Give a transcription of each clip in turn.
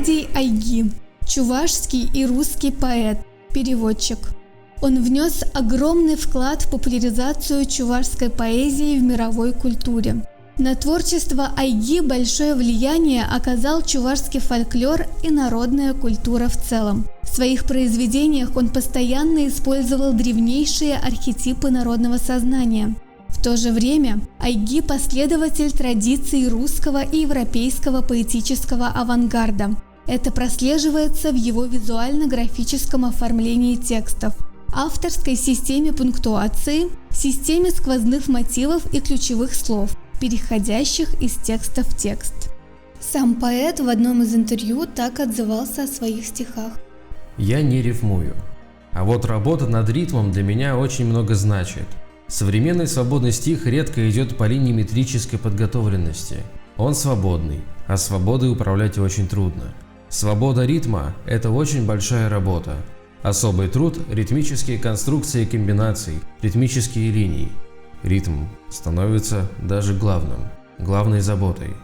Геннадий Айги, чувашский и русский поэт, переводчик. Он внес огромный вклад в популяризацию чувашской поэзии в мировой культуре. На творчество Айги большое влияние оказал чувашский фольклор и народная культура в целом. В своих произведениях он постоянно использовал древнейшие архетипы народного сознания. В то же время Айги – последователь традиций русского и европейского поэтического авангарда. Это прослеживается в его визуально-графическом оформлении текстов, авторской системе пунктуации, системе сквозных мотивов и ключевых слов, переходящих из текста в текст. Сам поэт в одном из интервью так отзывался о своих стихах. «Я не рифмую. А вот работа над ритмом для меня очень много значит. Современный свободный стих редко идет по линии метрической подготовленности. Он свободный, а свободой управлять очень трудно. Свобода ритма – это очень большая работа. Особый труд – ритмические конструкции комбинаций, ритмические линии. Ритм становится даже главной заботой».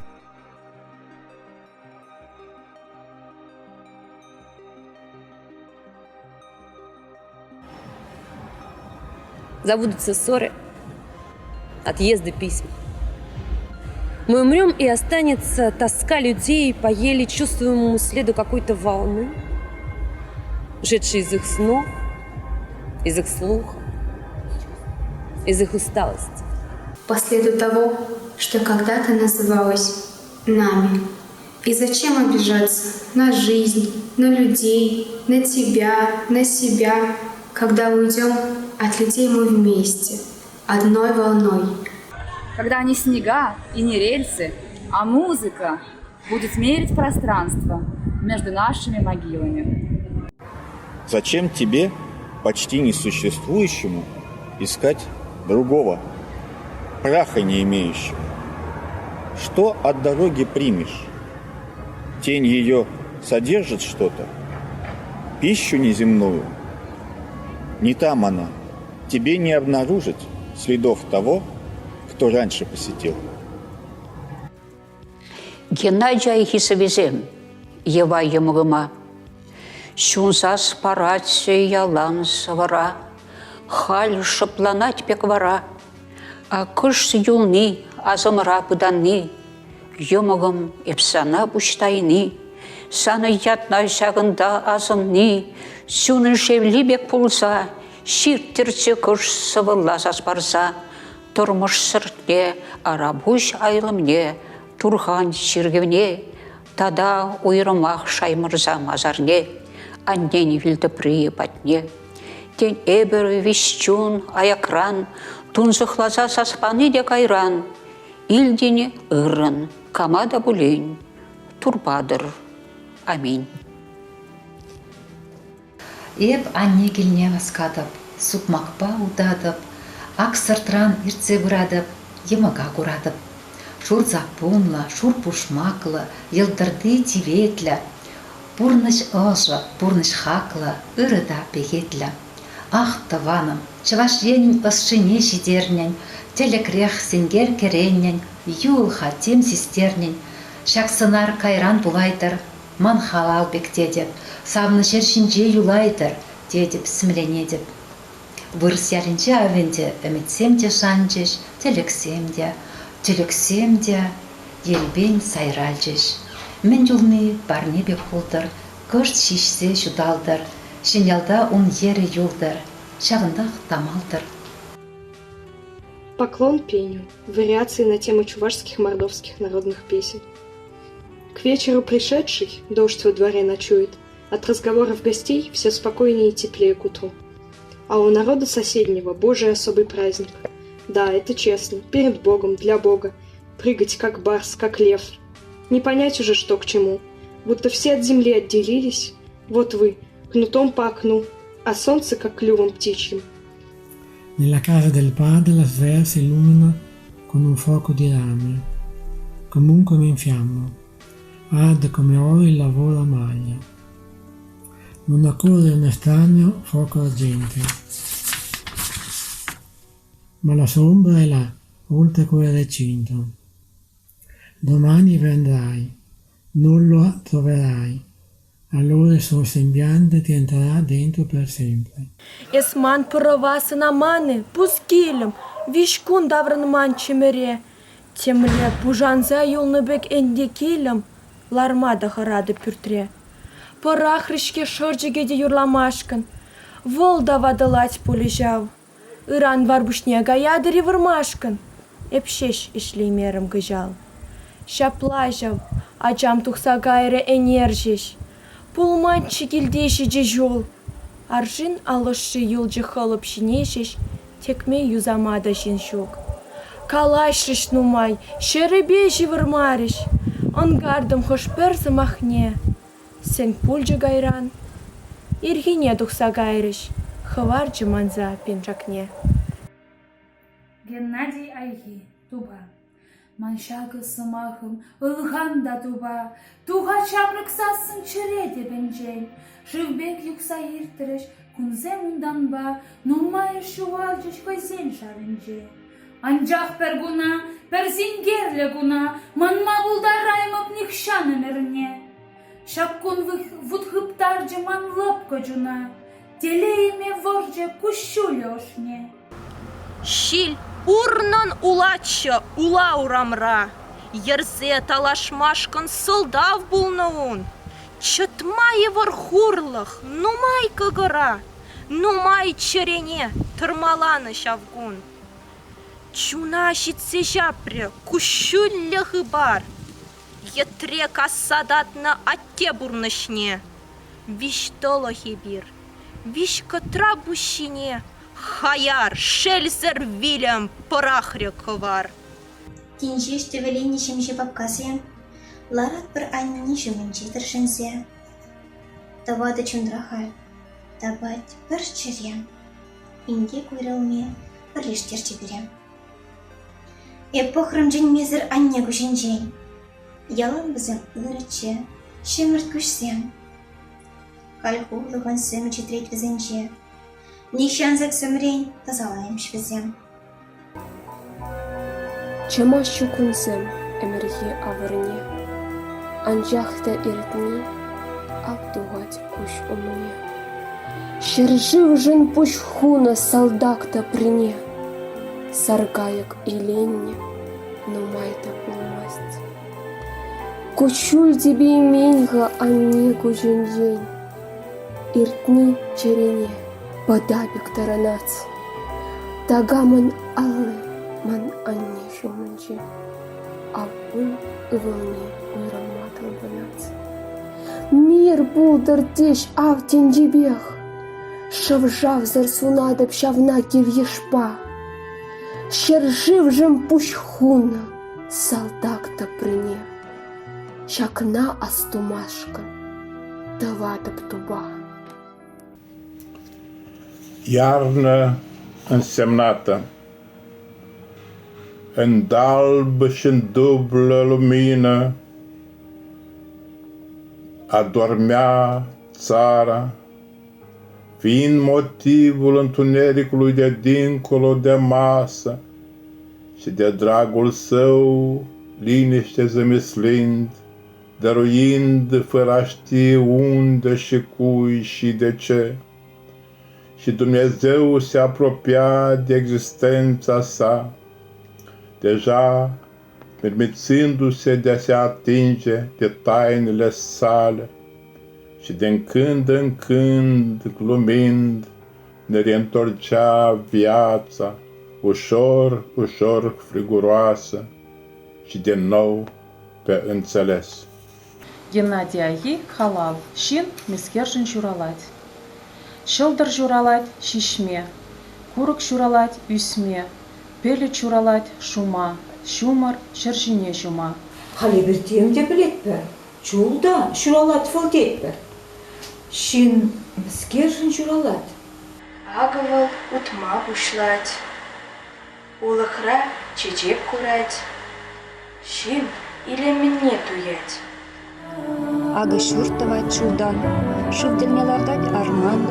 Забудутся ссоры, отъезды, письма. Мы умрем, и останется тоска людей по еле чувствуемому следу какой-то волны, ушедшей из их снов, из их слуха, из их усталости. По следу того, что когда-то называлось нами. И зачем обижаться на жизнь, на людей, на тебя, на себя, когда уйдем, от людей мы вместе, одной волной. Когда не снега и не рельсы, а музыка будет мерить пространство между нашими могилами. Зачем тебе, почти несуществующему, искать другого, праха не имеющего? Что от дороги примешь? Тень ее содержит что-то? Пищу неземную? Не там она. Тебе не обнаружить следов того, кто раньше посетил. Геннадий Айгисовизем, ева емыгыма, шунсас парация ялан савара, халь шыпланать пек вара, а кыш юлни, азымыра пыданни, емыгым эпсана буштайни, саны ятнай шагында азымни, сюны шевли бек пулса, ширттерче кыш сывылласас барса, тұрмыш сыртне, арабуш айлымне, турхан ширгевне, тада уйрымақ шаймырза мазарне, аннен вилді приебатне. Тен эбір вишчун аякран, тунзықлаза саспаны де кайран, илдене ырын, камада булейн, турбадыр. Аминь. Эп анне келне васкадып, сукмакпа удадып, ак сыртран ирце вырадып, емыга курадып. Шур запунла, шур пушмакла, йылдырды тиветля, пурныш ожа, пурныш хакла, ырыда пегетля. Ах, таваным, чываш енин ысшыне жидернен, телекрех сенгер кереннен, юл хатем систернен, шаксынар кайран булайтыр, ман халал бектедеп, савны шершинже юлайтыр, дедіп сімленедіп. Вырс ялінче авенде, үмітсем де шанчеш, телексем де, елбен сайралчеш. Мен юлны барне бек холдыр, кышт шишсе жудалдыр, шинялда он ері юлдыр, шағындақ тамалдыр. Поклон пению. Вариации на тему чувашских мордовских народных песен. К вечеру пришедший дождь во дворе ночует, от разговоров гостей все спокойнее и теплее к утру. А у народа соседнего Божий особый праздник. Да, это честно, перед Богом, для Бога. Прыгать как барс, как лев. Не понять уже, что к чему. Будто все от земли отделились. Вот вы, кнутом по окну, а солнце как клювом птичьим. Nella casa del padre la sfera si illumina con un fuoco di rame, comunque mi infiammo, arde come oro il lavoro a maglia. Non occorre un estraneo fuoco argenteo, ma la sua ombra è là, oltre quel recinto. Domani vendrai, non lo troverai, allora il suo sembiante ti entrerà dentro per sempre. Esman pıravası namane, buz giylim, vişkun davranman çimere. Temle pujanza yolunu bek ende kilim, larma da harada pürtre. Порахрышке шыржыгеде юрламашкын, вол давадылать полежав. Иран варбушне гаядыри вырмашкын, эпшеш ишлеймерім гыжал. Шаплажав, ачам тухса гайры энержеш, пулман чекилдеші же жол. Аржин алышы юлжы хылып шинешеш, текме юзамада жин шок. Калайшыш нумай, шеребежі вырмарыш, ангардым хош перзі махне. Сен пульжы гайран, иргине тухса гайрыш, хываржы манза пенжакне. Геннадий Айги, туба. Маншагы сымахым, ылғанда туба. Туға чапрык сасын чыреде бенжен. Живбек юкса иртіріш, күнзе мұнданба, нумайыр шуалжыш көзен шарынже. Анжақ пер гуна, пер зингерлі гуна, манма булдар раймып никшаны міріне. Шапкун вудхыптаржы манлып көжуна, телейме ворже кущулі ошне. Шил урнан улачы ула урамра, ерзе талашмашкын сылдав булнауын. Чытмай вархурлых, нумай кыгыра, нумай черене тырмаланы шавгун. Чуна шитсе жапре, кущуллығы бар. Етре кассадатны атте бурнышне. Виш толохи бир, виш кытра бушине. Хаяр, шельзер вилям, порахря ковар. Тинжеш төвелені шемше бабкасыям, ларат бір айныны жүгінче тіршінсе. Тавады чундрахар, табать бір чырям, инге куйрылме бір лештерче берем. Эпохрым жын мезір анне күшінжен, ялан бізім ылырычы, шемірт күшсем. Кальхулығын сөмі четрет візінче, нишанзак сөмірен тазалайым швізем. Чама щукунсем эмерге авырне, анжахта иртне, абдугать куш умне. Шержив жын пуш хуна салдакта прине, саргаяк иленне, нумайта пулмасть. Кучуль тебе именьга, а не кужин день, иртни черене, подабик таранац, тагаман аллы, ман анне шуманче, а бун ывылне уйраматыл банац. Мир булдыр деш ав тенжебех, шавжав зарсунадып шавна кевьешпа, шержив жым пуш хуна, салдакта прине, шакна астумашка, давадып tuba. Iarnă însemnată, îndalbă și în dublă lumină, adormea țara, fiind motivul întunericului de dincolo de masă și de dragul său liniște zămislind, dăruind fără a ști unde și cui și de ce. Și Dumnezeu se apropia de existența sa, deja permițându-se de a se atinge de tainele sale și din când în când, glumind, ne reîntorcea viața, ușor, ușor friguroasă și din nou pe înțeles. Геннадий Айги халал, шин мискержин журалать. Шылдыр журалать шишме, курык журалать үсме, пелі журалать шума, шумар шыржине жума. Хали бір темде білетпі, чулда журалать фылдетпі. Шин мискержин журалать. Агывал утма бушлать, улықра чечеп курать, шин или мне туять. Ағы шүртывать чулдан, шывдырмелардать арман,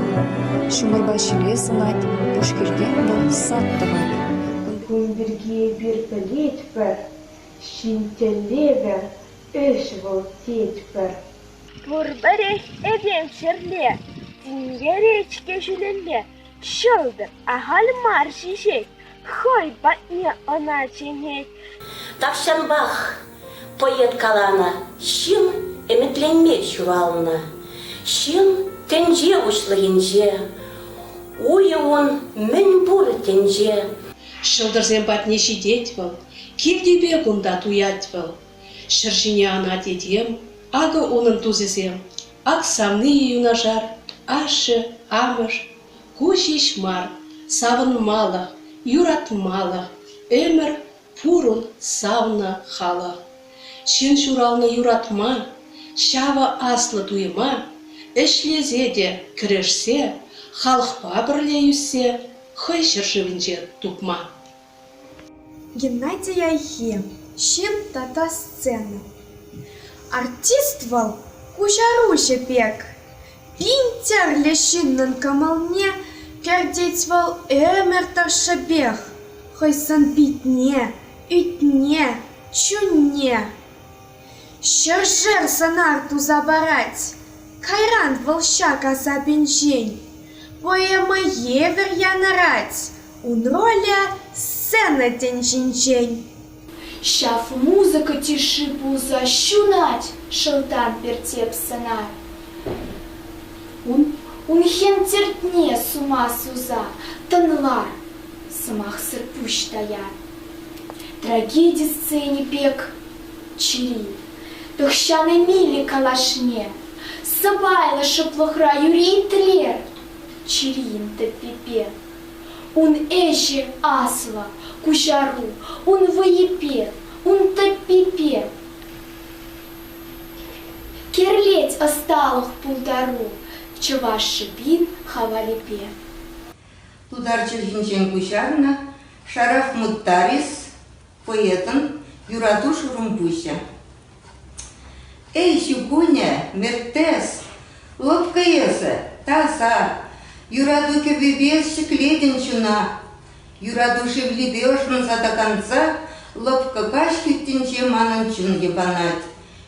шумырбашиле сынать, пушкерген бұл саттывать. Күндерге бір білет бір, шинтеле бір, өш бұл тет бір. Бурбарей эбен шерле, динге речке жүлеле, шылдыр ағал маршишек, хой батне она ченей. Тавшанбах, поэт калана, шин эметленме чурална, шин тенже ушлыгенже, уе он мен буры тенже. Шылдырзен батне шидет был, килдебе гунда туят был, шыржине ана дедем, ага онын тузезем, ак самны юнажар, ашы, амыш, кушиш мар, савын малах, юрат малах, өмір пурун савна хала. Шин шуралны юратма, шава аслы туйма, эшлезеде кірешсе, халықпа бірле юссе, хай шыршывінже тупма. Геннадий Айхи, шин тата сцена. Артист вал кушаруще пек. Пинтер лещиннен камалне, пердеть вал эмертарша бег. Хойсан битне, ütне, чунне. Шержер санарту забарать, кайран волщака забенжень. Поэма евер я нарать, ун роля сцена день-жень. Шаф музыка тиши пуза щунать, шылтан пертеп сана. Un хен тертне сума суза, танлар, самах сырпущ тая. Трагедии сцене пек, чили, пехщаны мили калашне, сабайла шаплохра юрий тлер, чирин те пипе. Un эши асла, кушару, un воепе, un те пипе. Керлеть осталых пулдару, чуваш шибин хавалипе. Тударчыл хинчен кушарна, Шараф Муттарис, поэтын, юратуш румпуща. Эй, щукуня, мертес, лодка еса, таса, юраду кебебес шекледен чуна, юраду шевлебешман за до конца, лодка кашки тенче манан чун ебанать,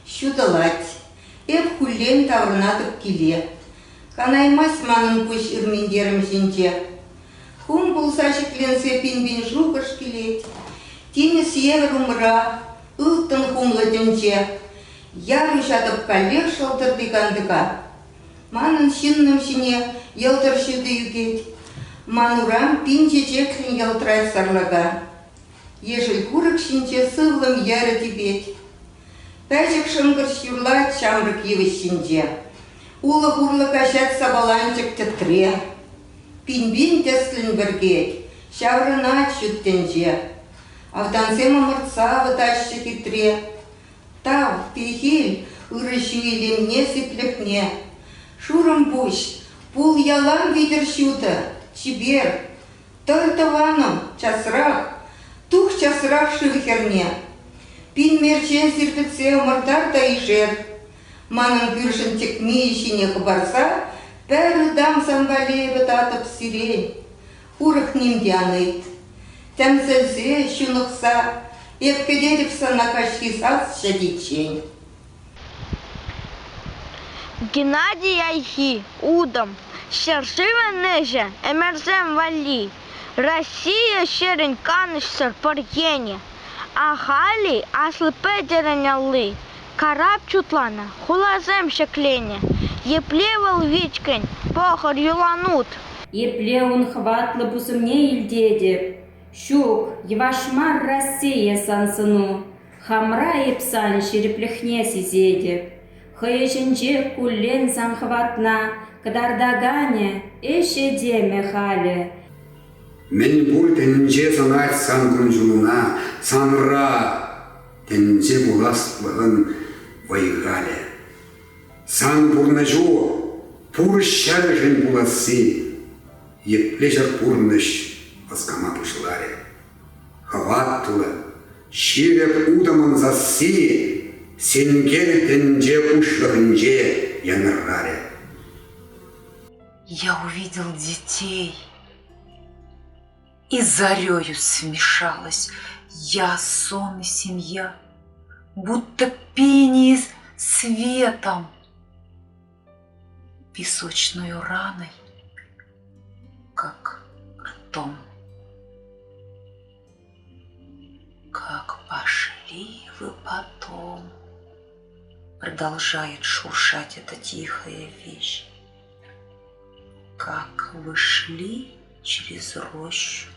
щудалать, эп хулен таврнатып киле. Канаймас манын пуш ирминдерым жинче. Хум булса шекленсе пинбин жукаш килет. Тине север умра, ылтын хумлы дінче. Яры жатып калер шалтырды кандыка. Манын шинным шине елтыр шуды югет. Манурам пинче чекхрин елтрай сарлага. Ешіл курык шинче сывлым яры тибет. Пәжік шынгырш юрлат шамрык евы шинче. Улы-хурлы кашат сабаланчык тетре. Пинбин теслін біргет, шаврына чүттенже. Автансема мұртса вытащы хитре. Тав, пехель, ұрышу елемне сіплікне. Шурым буш, пул ялан видер шуты, чибер. Тартываным, часрақ, тух часрақ шывхерне. Пин мерчен сіртіце мұртар та ишер. Манын күршін текме ішіне қыбарса, бәрі дам самғалебі татып сирен. Урық немде аныйт. Тәмсілсе, шунықса, епкедеріпса на кашкисас шадичен. Геннадий Айхи, удом, шершивы ныже, эмерзем вали. Россия шерен каныш сыр порьене. Ахали аслы педеренялы. Караб чутлана, хулазем шеклене. Еплевал вичкань, похор юланут. Еплеун хватлы бусымне илдедеп. Щук, евашмар Россия сансыну. Хамра епсан шереплехне сизедеп. Хыешенче кулен сан хватна, кадардагане, эшеде мехале. Мен бұл тенінже санайт сан күнжулуна, санра тенінже бұласлығын вайғале. Сан бұрнажу, пұрышшар жын бұласы, еплешар пұрныш аскама пұшыларе. Хаваттылы, шереп удамын засы, сенгер тенінже ұшлығынже янырраре. Я увидел детей, и зарею смешалась я, сон и семья, будто пение светом песочную раной, как ртом. Как пошли вы потом, продолжает шуршать эта тихая вещь. Как вы шли через рощу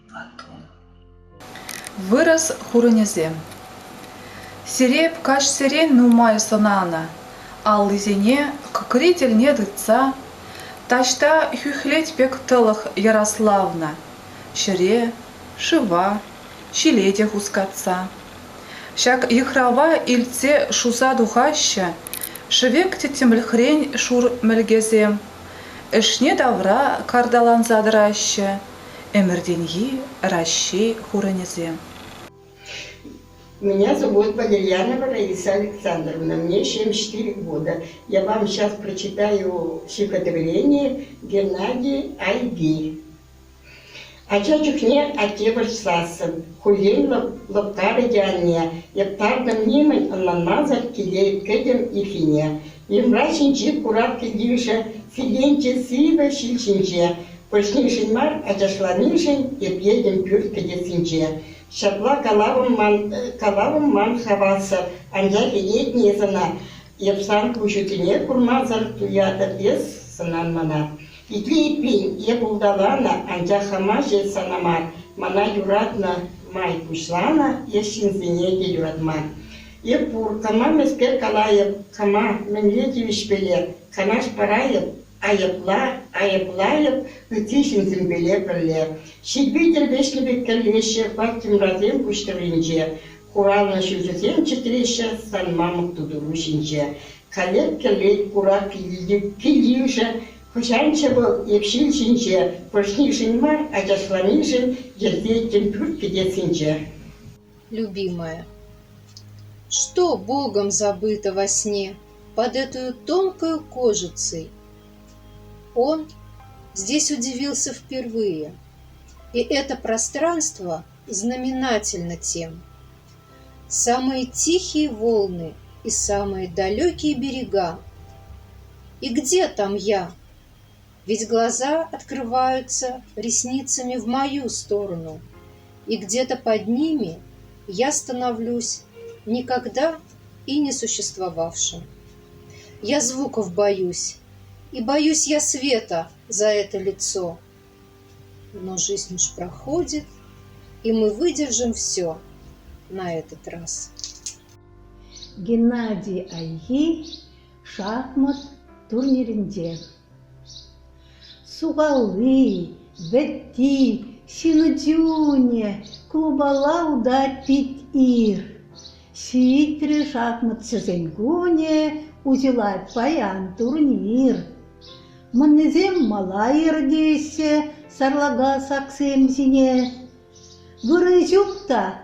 потом. Вырос хурынезе. Сиреп каш сирен нумай сонана, ал изене кыкритель не дыца, ташта хюхлеть пек тылых Ярославна, шире, шива, щеледе хускатца. Шак ихрава ильце шуза духаща, шевек тетемльхрень шур мельгезем, эшне давра кардалан задраща, эмерденьи ращей хурынезе. Меня зовут Валерьянова Раиса Александровна, мне 74 года. Я вам сейчас прочитаю стихотворение Геннадия Айги. Ача чухне атевар сасым, хулен лаптары дяне, ептардым немын аннанмазар килейт кедем ифине. Емрачинчи курат кедюша, филенче сива шильчинче, пошнишин мар ачашланишин, епедем пюрт кедесинче. Шапла калавым ман хаваса, анжаки етне зана, епсан кушутине курмазар туята без санан мана. Итли пин, ебулдалана, анжа хамаже санамар, мана юратна май кушлана, ешинзине юратман. Епур, кама меспер калаев, кама менлети вишпеле, канаш параев, аяплаев, ытишин зимбеле перле. Щитбитер вешнебек калвеше, пактим разем куштавинче, курална шузетем четреше, сан мамок тудурушинче. Калет калет кура килдюша, хушанче был епшилчинче, пошнишин мар, ачашланишин, ертейтен пюрт кедесинче. Любимая, что Богом забыто во сне под этой тонкой кожицей? Он здесь удивился впервые, и это пространство знаменательно тем. Самые тихие волны и самые далекие берега. И где там я? Ведь глаза открываются ресницами в мою сторону, и где-то под ними я становлюсь никогда и не существовавшим. Я звуков боюсь, и боюсь я света за это лицо. Но жизнь уж проходит, и мы выдержим все на этот раз. Геннадий Айги шахмат турнирінде. Суғалы, бәтті, синудюне, клубалауда пит ир. Ситре шахмат сезенгуне узелать паян турнир. Маннезем малайыр десе, сарлага саксемзине. Вырызюкта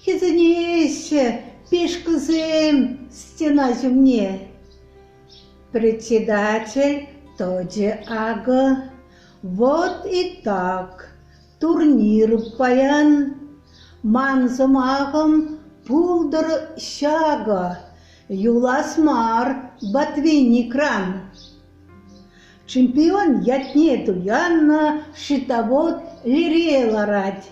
хизенесе, пешкызем стена земне. Председатель Тоди Ага. Вот и так, турнир паян, манзамагам пулдыр щага, юласмар батвини кран. Чемпион ятне туянна, шитовод лирела рать.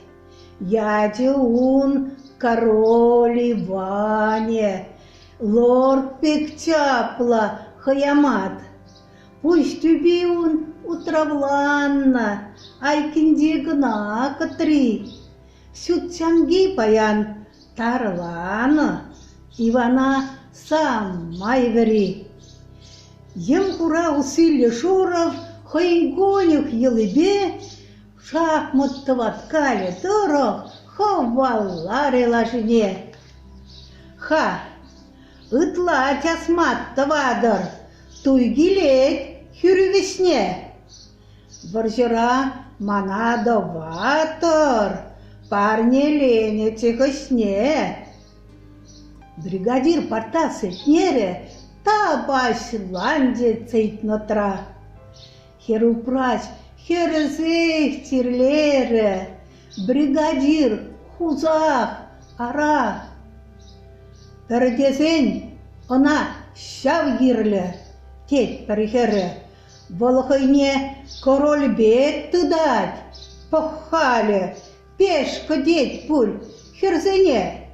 Яде он король Иване, лорд Пектяпла хаямат. Пусть тебе он утравланна, айкинде гна катри. Сютчанги паян тарлана, Ивана сам майвери. Ем кура усилия шуров, хайгонюх елыбе, шахмат тваткали туров, ховалари лажине. Ха, ытлать асмат твадар, туйгилет хюрювесне. Варжера манадо ватор, парни лените ко сне. Бригадир порта сетнере, табась ланде цейтнотра. Херупрать, херезех тирлере, бригадир хузах ара. Передезень она щавгирле, теть перехере, Волохойне король бед тудать, похали, пешко деть пуль, херзене.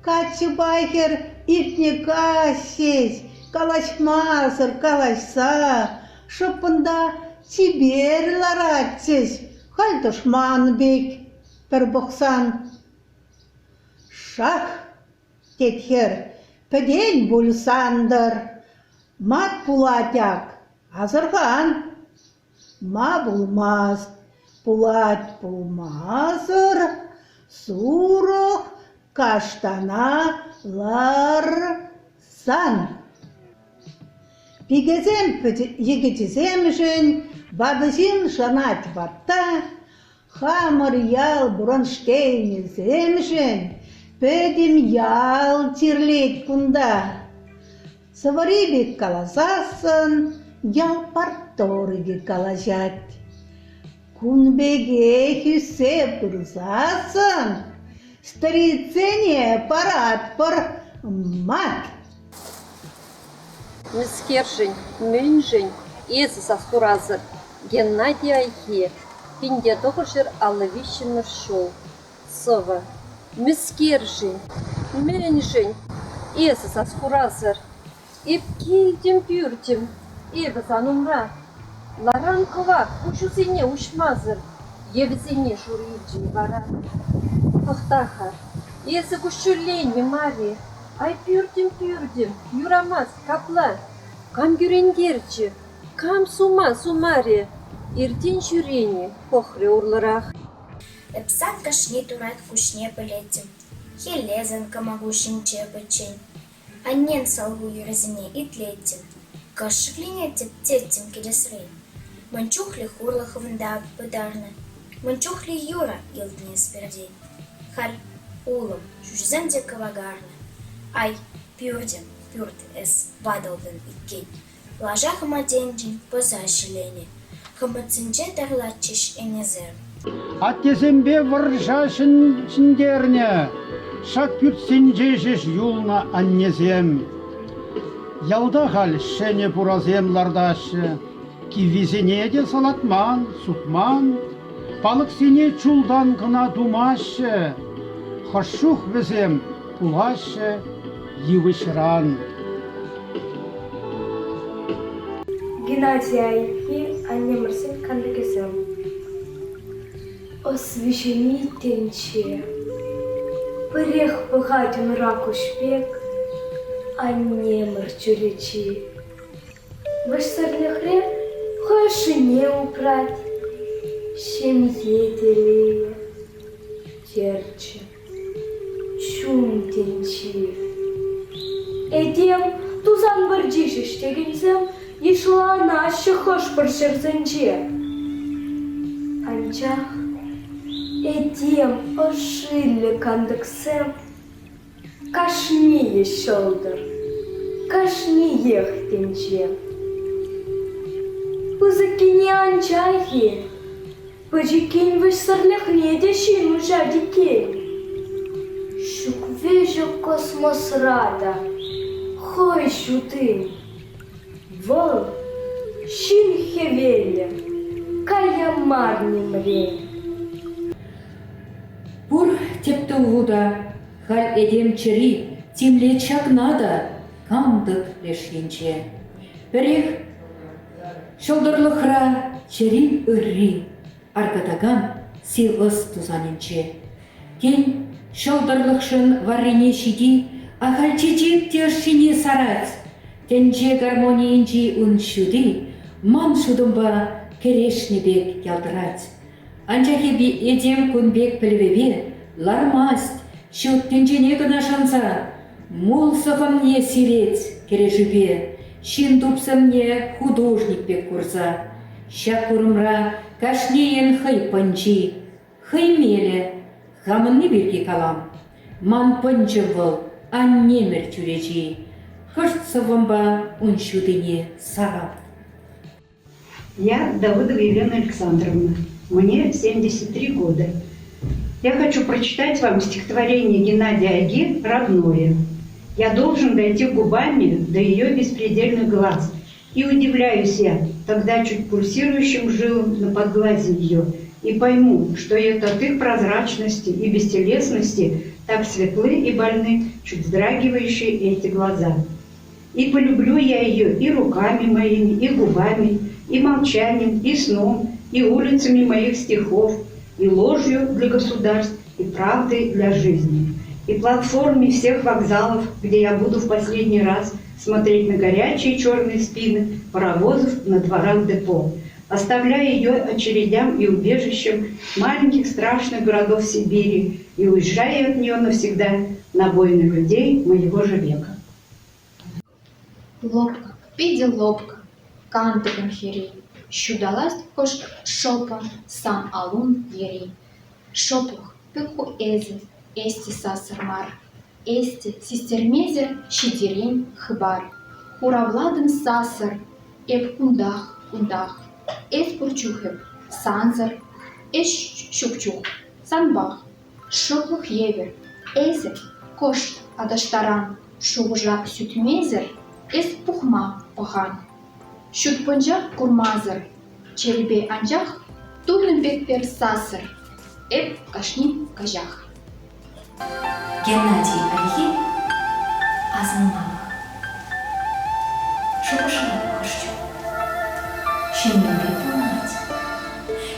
Катю байхер итника сесть, калась мазар, калайса, шопында тибер ларатсесь, хальтушман бек, пербоксан. Шах, тетхер, педень бульсандыр, мат пулатяк, азырган. Ма булмаз, пулат пулмазыр, сурох, каштана лар сан. Пигезем егетизем жен, бадызин жанать ватта, хамыр ял бронштейн земжен, педим ял тирлет кунда. Саварибек калазасын, ял парторыге калажат. Кунбеге хюсе бурзасын, старицене парад пар мат. Мискержень, мюнжень, езы саскуразыр, Геннадий айхе, пинде тоғышыр алывищен шоу. Сова, мискержень, мюнжень, езы саскуразыр, ипкилдим пюрдим, евы занумра. Ларан кывак, ушусене ушмазыр, евзене шурийджи вара. Пахтаха, езы гущулень мари, ай пюрдим, юрамаз, капла, кам гюренгерчи, кам сумари, ирдин жюрени, похре урларах. Эпсан кашни турат кушне полетим, хелезен камагушинче печень, аннен салгу юразине итлетим, кашиклине теттим келесрей, манчухли хурлаховнда подарны, манчухли юра илдне спердей, халь улым, жужзенде кавагарны. Ай, пюрдем, пюрт эс вадалден иккей. Лажа хамаденджин позашилене. Хамацинче тарлачиш энезер. Аттезембе варжашын чиндерне. Шак пюртсенжешеш юлна аннезем. Ялда хал шене буразем лардашы. Кивизене де салатман, сукман. Палық сене чулдан гына думашы. Хашух везем пулашы. Йывышран. Геннадий айхи аннемырсын кандыкесем. Освещенительнче. Пырех пыхатюн ракушпек, аннемыр чулечи. Вышсарлехре хошине упрать, семье телее, терче, чумтенчи. Эдем тузан бардишиш тегензем, ешлана ашы хош паршерзенче. Анчах, эдем ошилле кандыксем, кашни ешолдыр, кашни ехтенче. Пызыкине анчахи, пыжикин вышсарлехне дешин ужадикей. Шуквежо космос рада, хой шутын. Вол, шин хевеле, кая марни мрень. Пур тепті ұғуда, хал эдем чыри, тимле чакнада, кандык лешінче. Бірех, шылдырлықра чырин үрри, аргадаган силғыз тузанынче. Кен шылдырлықшын варрине шиди, ахальчичек тешшине сараць. Тенче гармонийинчи ун шуди, ман шудымба керешнебек ялдыраць. Анчахи эдем кунбек пілвебе, лармасть, шут тенчене гына шанса, мул сығымне сирец кережібе, шин тупсымне художник бек курса. Ща курымра кашнеен хый панчи, хый меле, хамынны берге калам. Ман панчы был, аннемер чуречи. Кажется, уншудыне сара. Я Давыдова Елена Александровна. Мне 73 года. Я хочу прочитать вам стихотворение Геннадия Айги «Родное». Я должен дойти губами до ее беспредельных глаз, И удивляюсь я тогда чуть пульсирующим жилам на подглазе ее, и пойму, что это от их прозрачности и бестелесности так светлы и больны чуть вздрагивающие эти глаза. И полюблю я ее и руками моими, и губами, и молчанием, и сном, и улицами моих стихов, и ложью для государств, и правдой для жизни, и платформой всех вокзалов, где я буду в последний раз смотреть на горячие черные спины паровозов на дворах депо, оставляя ее очередям и убежищам маленьких страшных городов Сибири и уезжая от нее навсегда на бойны людей моего же века. Лобка, піде лобка, кантиком хірі, що далась кош шопа, сам алун єрі. Шоплох, пику ези, есті сасармар, есті сістермезер, щедірін хибар. Хуравладен сасар, еп кундах, ес пурчухеп, санзар, ес щукчух, санбах. Шоплох євер, ези, кош адаштаран, шугжак сютмезер, ес пухма охан. Şut pancak kurmazır, çelbe ancak tulun bekper sasır, ep kaşni kajak. Геннадий Алье азынмалық. Шоқышылар көшчу. Шенменге болмать.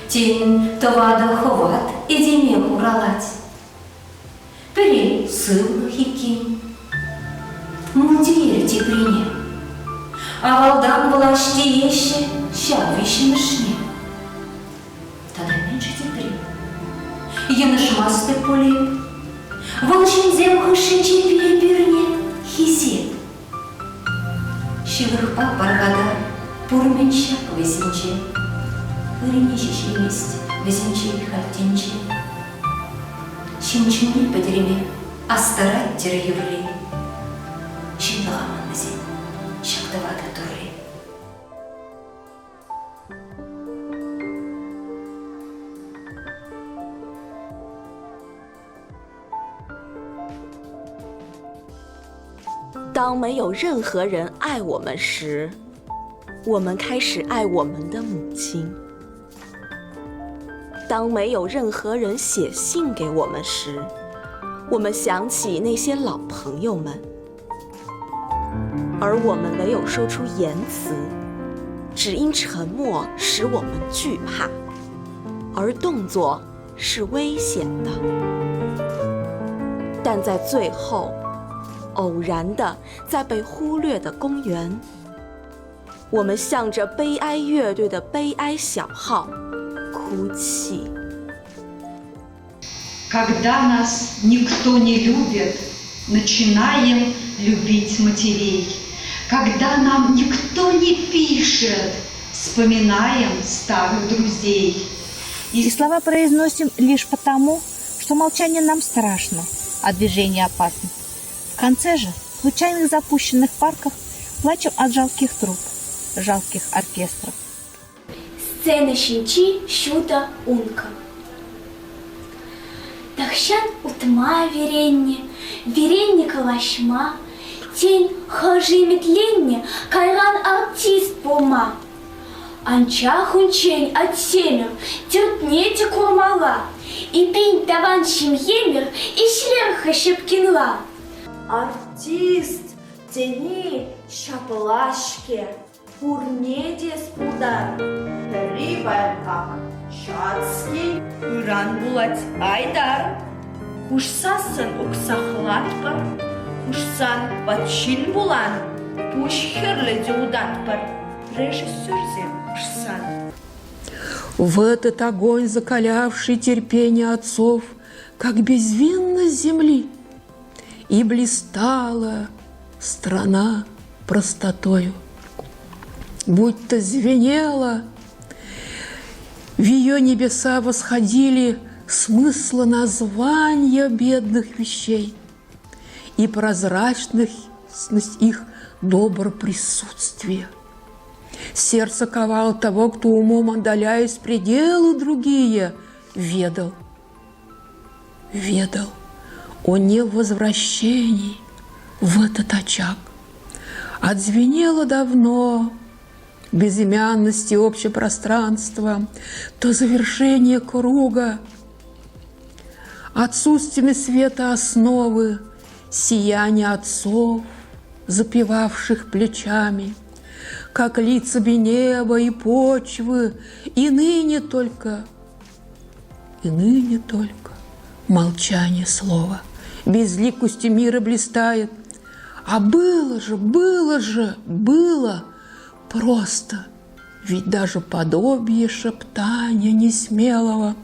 Тен тывады хыват едеме уралать. Пірел сылы хиккен. Мудер тепрене. Авалдан влашти еші шау вишімішне. Тада менше тепрен. Енышмасты поле. Волшин земхы шинчепе берне хизет. Шивырхпа баргада пурменшак везенче. Ырине шешемест везенче хальтенче. Шинчинне подереме астарат тері евле. Шиндағаман везен. Шактавады туры.当没有任何人爱我们时，我们开始爱我们的母亲；当没有任何人写信给我们时，我们想起那些老朋友们。而我们唯有说出言辞，只因沉默使我们惧怕，而动作是危险的。但在最后，偶然的在被忽略的公园，我们向着悲哀乐队的悲哀小号哭泣。Когда нас никто не любит, начинаем любить матерей. Когда нам никто не пишет, вспоминаем старых друзей. И слова произносим лишь потому, что молчание нам страшно, а движение опасно. В конце же, в случайных запущенных парках, плачем от жалких труп, жалких оркестров. Сцена шинчи щута унка. Дахшан утма веренне калашма, тень хожи метленне, кайран артист пома. Анча хунчень от семер, тертнете курмала, и пень таван шимьемер, и шлерха щепкинла. Артист тени шаплашке, курнеде спудар, рибаем как шацкий, уран булать айдар. Кушсасын уксахлатпар, кушсан подчин булан, пуш херле дюдатпар, режиссерзем шсан. В этот огонь, закалявший терпение отцов, как безвинность земли, и блистала страна простотою, будто звенела, в ее небеса восходили смысла названия бедных вещей и прозрачность их добр присутствия. Сердце ковало того, кто умом, отдаляясь пределу другие, ведал о невозвращении в этот очаг. Отзвенело давно безымянности общепространства, то завершение круга, отсутствие света основы, сияние отцов, запевавших плечами, как лица бы неба и почвы, и ныне только молчание слова, безликостью мира блистает. А было просто, ведь даже подобие шептания несмелого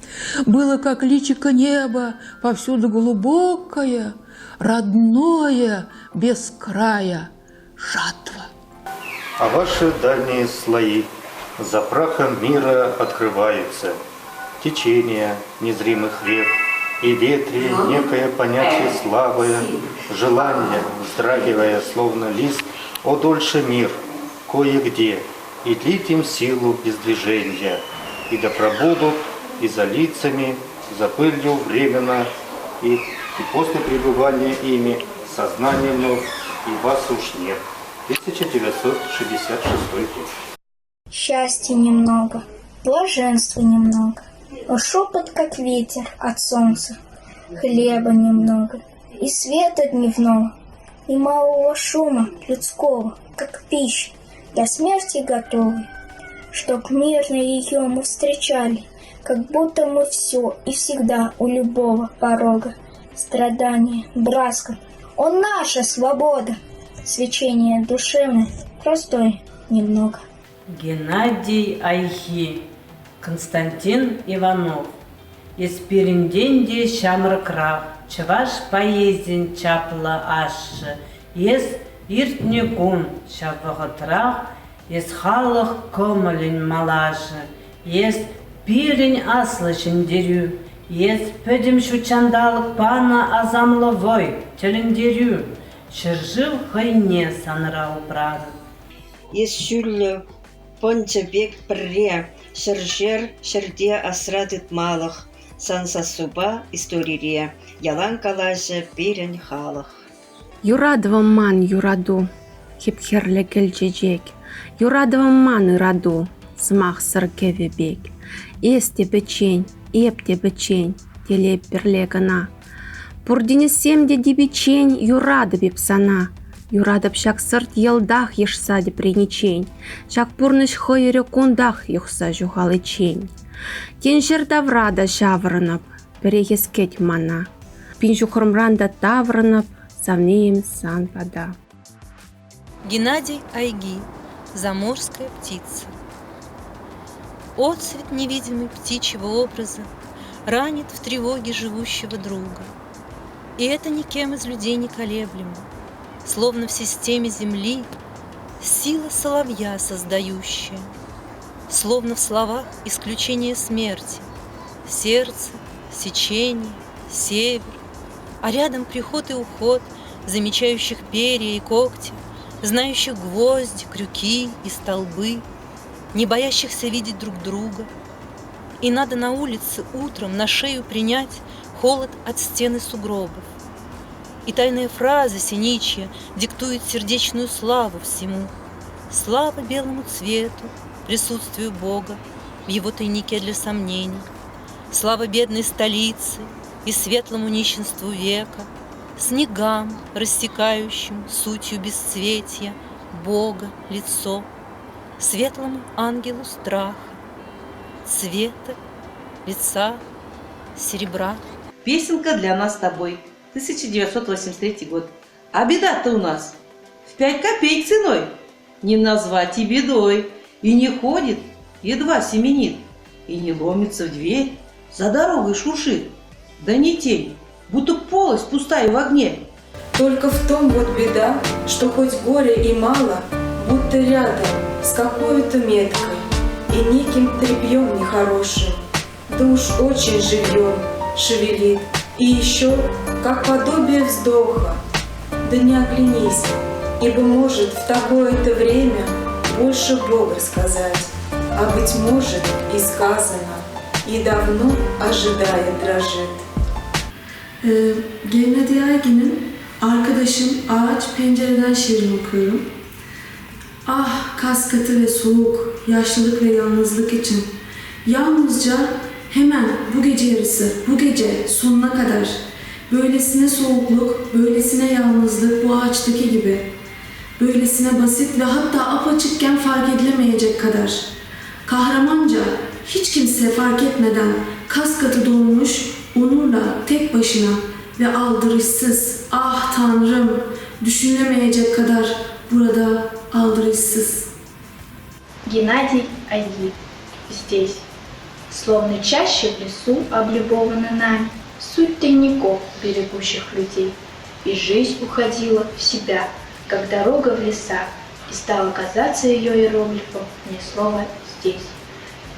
было, как личико неба, повсюду глубокое, родное, без края жатва. А ваши дальние слои за прахом мира открываются, течения незримых рек, и ветре некое понятие слабое, желание, вздрагивая, словно лист, о дольше мир, кое-где, и длить им силу без движения, и да пробудут и за лицами, за пылью временно, и после пребывания ими сознание вновь, и вас уж нет. 1966 год. Счастья немного, блаженства немного, шепот, как ветер от солнца, хлеба немного, и света дневного, и малого шума людского, как пища для смерти готовой, чтоб мирно ее мы встречали, как будто мы все и всегда у любого порога. Страдание, братство, о, наша свобода! Свечение душевное, простое немного. Геннадий Айхи, Константин Иванов. Еспиринденди Шамракрав, Чаваш поездин Чапла Аши, Ес Иртнигун Шапахатрах, Ес Халах Комалин Малаши, Ес Пирень Аслачен Дерю, Ес Педим Шучандалык Пана Азамловой, Телендерю, Шержил хайне санра убрады. Ес Пончабек Пре, Шержер Шерде Асрадит Малых, Сансасуба История, Ялан Калаже Пирень Халах. Юрадовам ман юраду, хипхерле кельчечек, Юрадовам ман ираду, смах саркеве бек, Эсте печень, эпте печень, теле перлегана. Пурдине семде дибичень, юрада бипсана, юрада пшак сырт елдах ешсаде приничень, шак пурныш хойере кундах юхса жухалы чень. Теншер таврада шавранап, перехескеть мана, пиншу хромранда тавранап, савнеем сан вода. Геннадий Айги, заморская птица. Отцвет невидимый птичьего образа ранит в тревоге живущего друга. И это никем из людей не колеблемо, словно в системе земли сила соловья создающая, словно в словах исключение смерти, сердце, сечение, север, а рядом приход и уход, замечающих перья и когти, знающих гвозди, крюки и столбы, не боящихся видеть друг друга. И надо на улице утром на шею принять холод от стены сугробов. И тайная фраза синичья диктует сердечную славу всему. Слава белому цвету, присутствию Бога в его тайнике для сомнений. Слава бедной столице и светлому нищенству века, снегам, рассекающим сутью бесцветья Бога лицо, светлому ангелу страха, цвета, лица, серебра. Песенка для нас с тобой. 1983 год. А беда-то у нас в 5 копеек ценой. Не назвать и бедой. И не ходит, едва семенит. И не ломится в дверь, за дорогой шуршит. Да не тень, будто полость пустая в огне. Только в том вот беда, что хоть горе и мало, будто рядом с какой-то меткой и неким тряпьем нехорошим, да уж очень живьем шевелит. И еще, как подобие вздоха, да не оглянись, ибо может в такое-то время больше Бога сказать, а быть может и сказано, и давно ожидая дрожит. Gennady Aygin'in Arkadaşım Ağaç Pencereden şiirini okuyorum. Ah kas katı ve soğuk, yaşlılık ve yalnızlık için. Yalnızca hemen bu gece yarısı, bu gece sonuna kadar. Böylesine soğukluk, böylesine yalnızlık bu ağaçtaki gibi. Böylesine basit ve hatta apaçıkken fark edilemeyecek kadar. Kahramanca hiç kimse fark etmeden kas katı dolmuş onurla tek başına ve aldırışsız, ah Tanrım, düşünülemeyecek kadar burada aldırışsız. Геннадий Айгиев. Здесь, словно чаще в лесу, облюбованы нами, суть тайников, берегущих людей. И жизнь уходила в себя, как дорога в леса, и стало казаться ее иероглифом мне слово «здесь».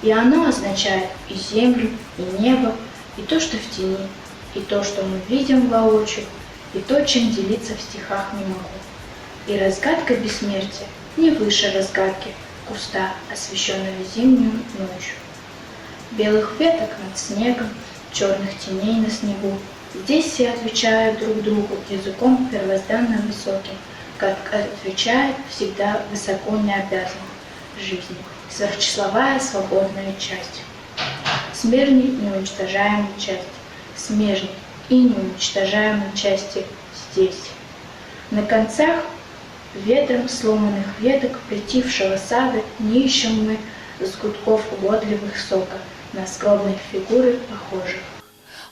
И оно означает и землю, и небо, и то, что в тени, и то, что мы видим воочию, и то, чем делиться в стихах не могу. И разгадка бессмертия не выше разгадки куста, освещенного зимнюю ночью. Белых веток над снегом, черных теней на снегу. Здесь все отвечают друг другу языком первозданно высоким, как отвечает всегда высоко необязанным жизни, сверхчисловая свободная часть. Смежной неуничтожаемой части, смежной и неуничтожаемой части здесь. На концах ветром сломанных веток притихшего сада не ищем мы сгустков угодливых сока на скромные фигуры похожих.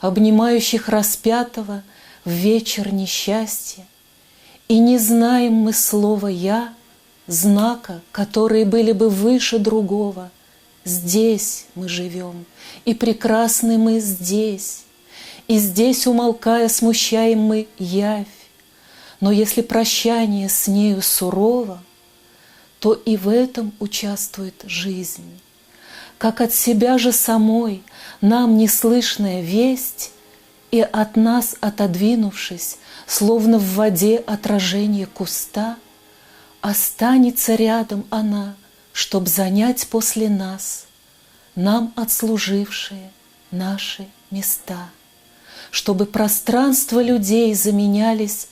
Обнимающих распятого в вечер несчастья, и не знаем мы слова «я», знака, которые были бы выше другого. Здесь мы живем, и прекрасны мы здесь, и здесь, умолкая, смущаем мы явь. Но если прощание с нею сурово, то и в этом участвует жизнь. Как от себя же самой нам неслышная весть, и от нас отодвинувшись, словно в воде отражение куста, останется рядом она, чтоб занять после нас, нам отслужившие наши места, чтобы пространства людей заменялись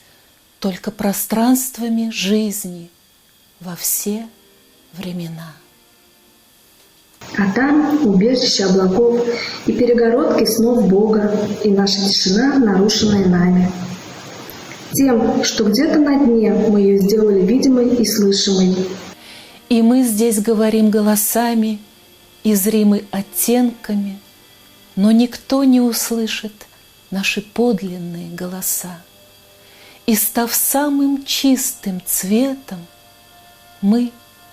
только пространствами жизни во все времена. А там убежище облаков и перегородки снов Бога, и наша тишина, нарушенная нами. Тем, что где-то на дне мы ее сделали видимой и слышимой. И мы здесь говорим голосами и зримы оттенками, но никто не услышит наши подлинные голоса. И став самым чистым цветом, мы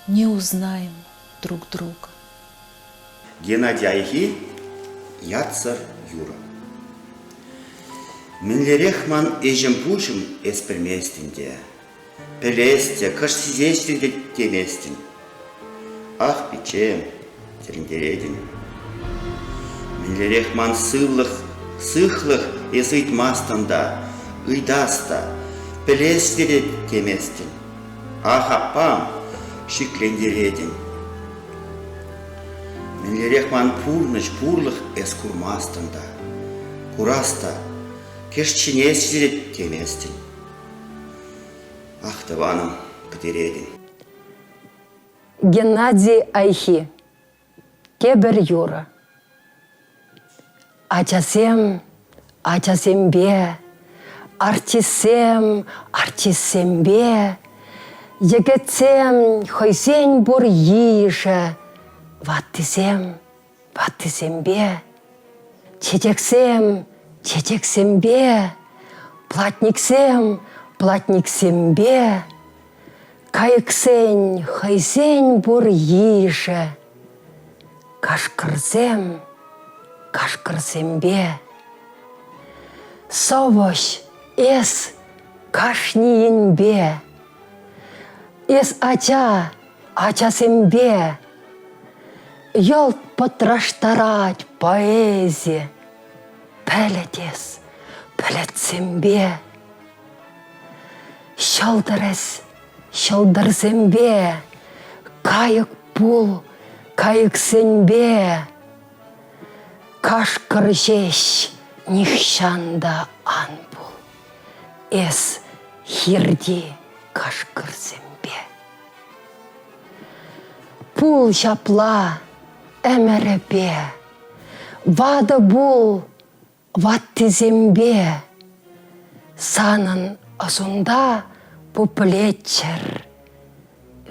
не узнаем друг друга. Геннадий Айги, Яцар Юра. Минлерехман ежемпушим эсперместинде, пелесте, кашсизестинде теместин. Ах, печем, терендередин. Минлерехман сыхлых езыт мастанда, ыйдаста, пелесте теместин. Ах, апам, шиклендередин. Минлерехман пурлых эскурмастанда, кураста, кешчинестерет теместин. Ах, таваном потередин. Геннадий Айхи, Кебер Юра. Ачасем, ачасембе, артисембе, егетсем, хойсень бур ише, ваттисембе, чечексембе, платниксембе, кайыксень, хойсень бур ише, кашкырсембе, совощ эс кашниенбе, эс ачасембе, ёл потраштарать поэзия, пелетсембе, щолдырсембе, кайык пул, кайыксембе, кашкыр жеш нихшанда анбул, эс хирди кашкырсембе. пул шапла эмерепе, вады бул ватты зембе, санын осунда поплечер,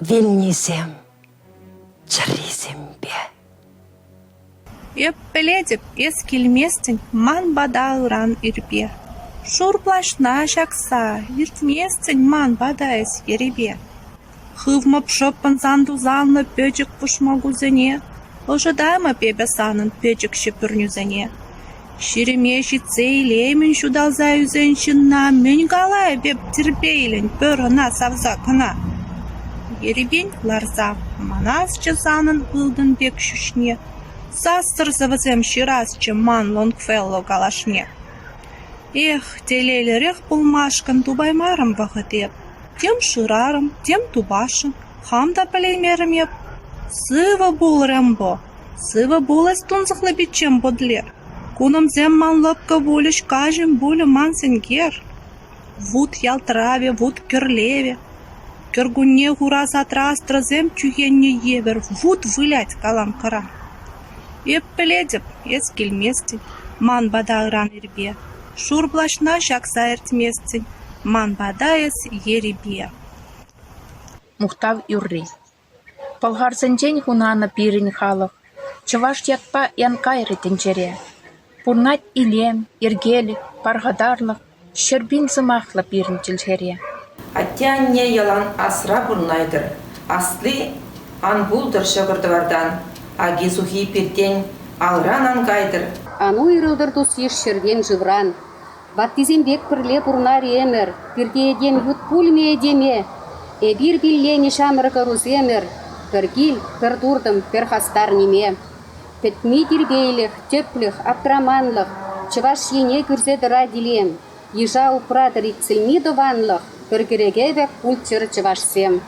вильнизем, чризембе. Еппеледеп ескилместен ман бада ыран ирбе. Шурплашна шакса, виртместен ман бадаяс еребе. Хывмап шоппан зандузална пёчек пушмагузене, ожидаемо пебе санын пёчек шепырнюзене. Шеремеши цейлемен шудалза юзенщина, мень галая беб терпейлен пёрына савзакына. Еребень ларза, манас часанын ылдын бек шушне, састыр завазем ширас, чем ман лонгфелло галашне. Эх, телелерех пулмашкан тубаймарым вахатеп, тем ширарым, тем тубашын, хамда палеймерым еп. Сыва бул рембо, сыва бул эстунзахлы бичем бодлер, куном зем ман лапка волеш кажем буле ман сенгер. Вуд ялтраве, вуд керлеве, кергуне хурас атрастра зем чуенне евер, вуд вылять калам кара. Еппеледеп, ескилместен, ман бада ыран ирбе, шурблашна шакса эртместен, ман бадаяс еребе. Мухтав юрри. Полгарсенчен хунана пирин халах, чаваш ятпа янкайры тенчере. Пурнать илем, иргелик, паргадарлах, щербин сымахла пирин челхере. Аттянне ялан асра бурнайдыр, аслы анбулдыр шагырдывардан, аги сухи пиртен алран ангайдыр. Ану ирылдыр тус ешшерден живран, баттизем бек пірле бурнар емер, пирте едем ют пульме едеме, эбир биллени шамрыка руземер, пергил, пердурдым, перхастар неме. Петми дирбейлих, теплих, аптраманлых, чываш ене күрзедіра дилем, ежа упрадырик цельми дованлых, пергерегеве культер чывашсем.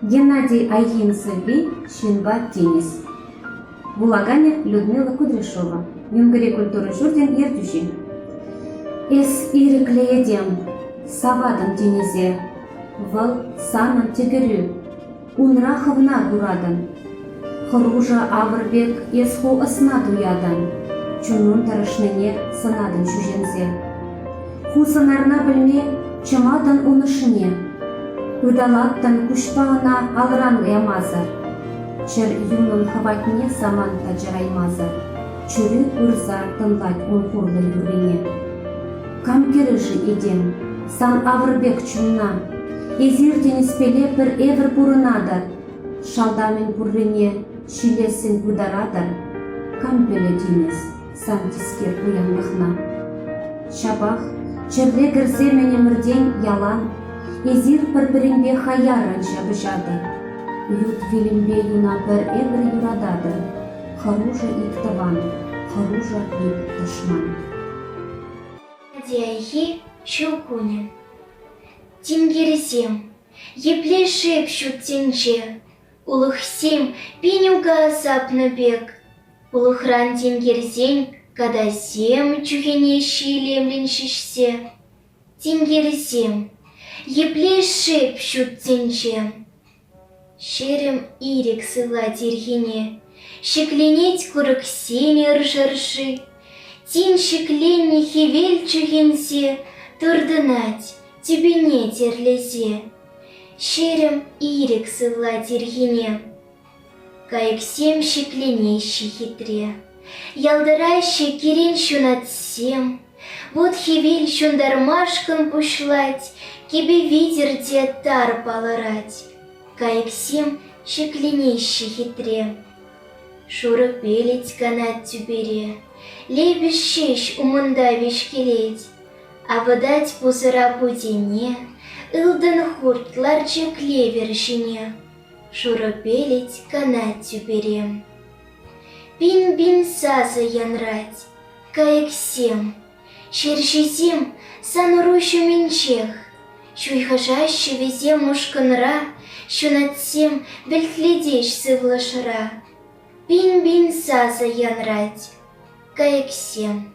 Геннадий Айгин Сергей, Шинба Тенис. Булаганев Людмила Кудряшова. Юнгаре культуры журден ертющий. Эс иреклеедем, савадам тенизе, вал санам тегерю, унраховна гурадан. Хружа аврбек есху осна дуядан, чунун тарашныне санадан чужензе. Ху санарна білме, чамадан унышыне, ыдалаттан кушпағына алран ямазар. Чер юнын хаватне саман таджараймазар, чүрі ырза тынлать он хурдын юрине. Кам кережі едем, сан аврбек чунна, езирден испеле бір евр бурынадар, шалдамен бурыне шилесін бударадар, кам пелетинес, сан тискер уянлықна. Шабах, черле гірземене мірден ялан, езир бір-бірінбе хаяран шабышады. Ют вилимбе юна бір евр юрадады, харужа иктаван, харужа ик ташман. Дяйи щелкунин. Тингерзем, епле шепчут тенче, улыхсем пенюга азапны бег. Улыхран тингерзень, когда зем чухене щилемлен шишсе. Тингерзем, епле шепчут тенче. Шерем ирик сыла дерхине, щекленеть курок сене ржарши. Тин щекленни хивель чухенсе, турдынать тебе не терлезе. Шерем ирик сыла дерхине, каек сем щекленещи хитре. Ялдырайщи кирен щунат сем, вот хивель щундармашкан пушлать, кибе видер де тар палырать. Каек сем щекленещи хитре. Шура пелить канат тюбере, лебеш щещ умында вешкелеть, а выдать пузыра путине, ылдын хурт ларче клевер жіне. Шура пелить канат тюбере. Бин-бин саза янрать, каек сем, щершизем санурущу менчех, шуйхажащу везе мушканра, щунат сем бельтледещ сывлашра. Бин-бин саза янрать, каек сем.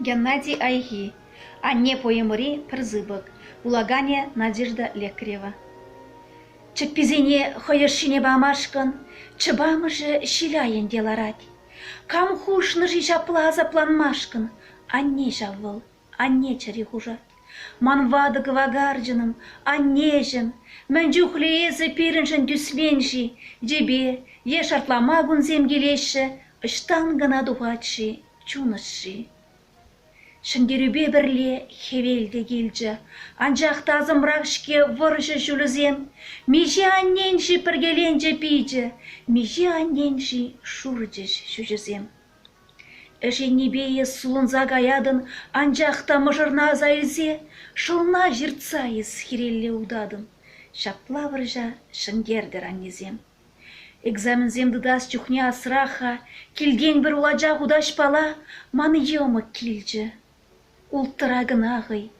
Геннадий Айги, а не поемри прзыбок. Улагание Надежда Лекарева. Чеппизине хоешине бамашкан, чебамыже шиляен деларать. Кам хушны жиша плаза планмашкан, анне жавыл, анне чари хужат. Манвады гвагарджаным, аннежен, мәнжухлеезе пиреншен дүсменши, дебе, е шартламагун земгелеші, ыштан гына духатши, чунышши. Шынгерюбе бірле хевелде келжі, анжақта азымрақшке вырышы жүлізем, меже анненші піргеленжі пейджі, меже анненші шурджіш жүжізем. Эженнебее сулынза гаядын, анжақта мұжырна зайзе, шылна жирцайыз хирелле удадын, шапла выржа шынгердер аннезем. Экзаменземді дас чухне асыраха, келген бір уладжа удаш пала, маны емі келжі. Ултырагын ағый,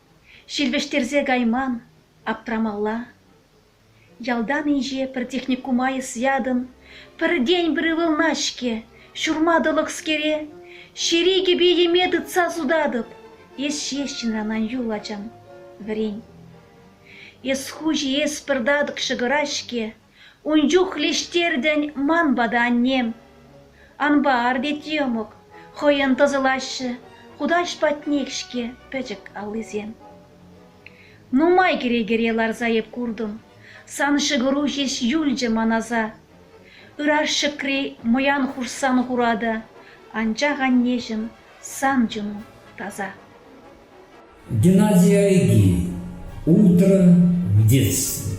шелбештерзе гайман, аптрамалла. Ялдан иже пір техникумайыз ядын, пір день бір вылнашке, шурмадылық скере, шереге бейемеді ца судадып, ес шешін ранан юлачам, врень. Ес хужи ес пырдадық шығырашке, унжух лештерден ман бада аннем. Анба ардет емок, хойын тазылашы, худаш патнекшке пәчік алызем. Нумай кере-кере ларзайып курдым, сан шығыру жеш юльжі маназа. Үрар шықри мұян хурсан хурада, анчақ аннежім сан жүну таза. Геннадий Айги. Утро в детстве.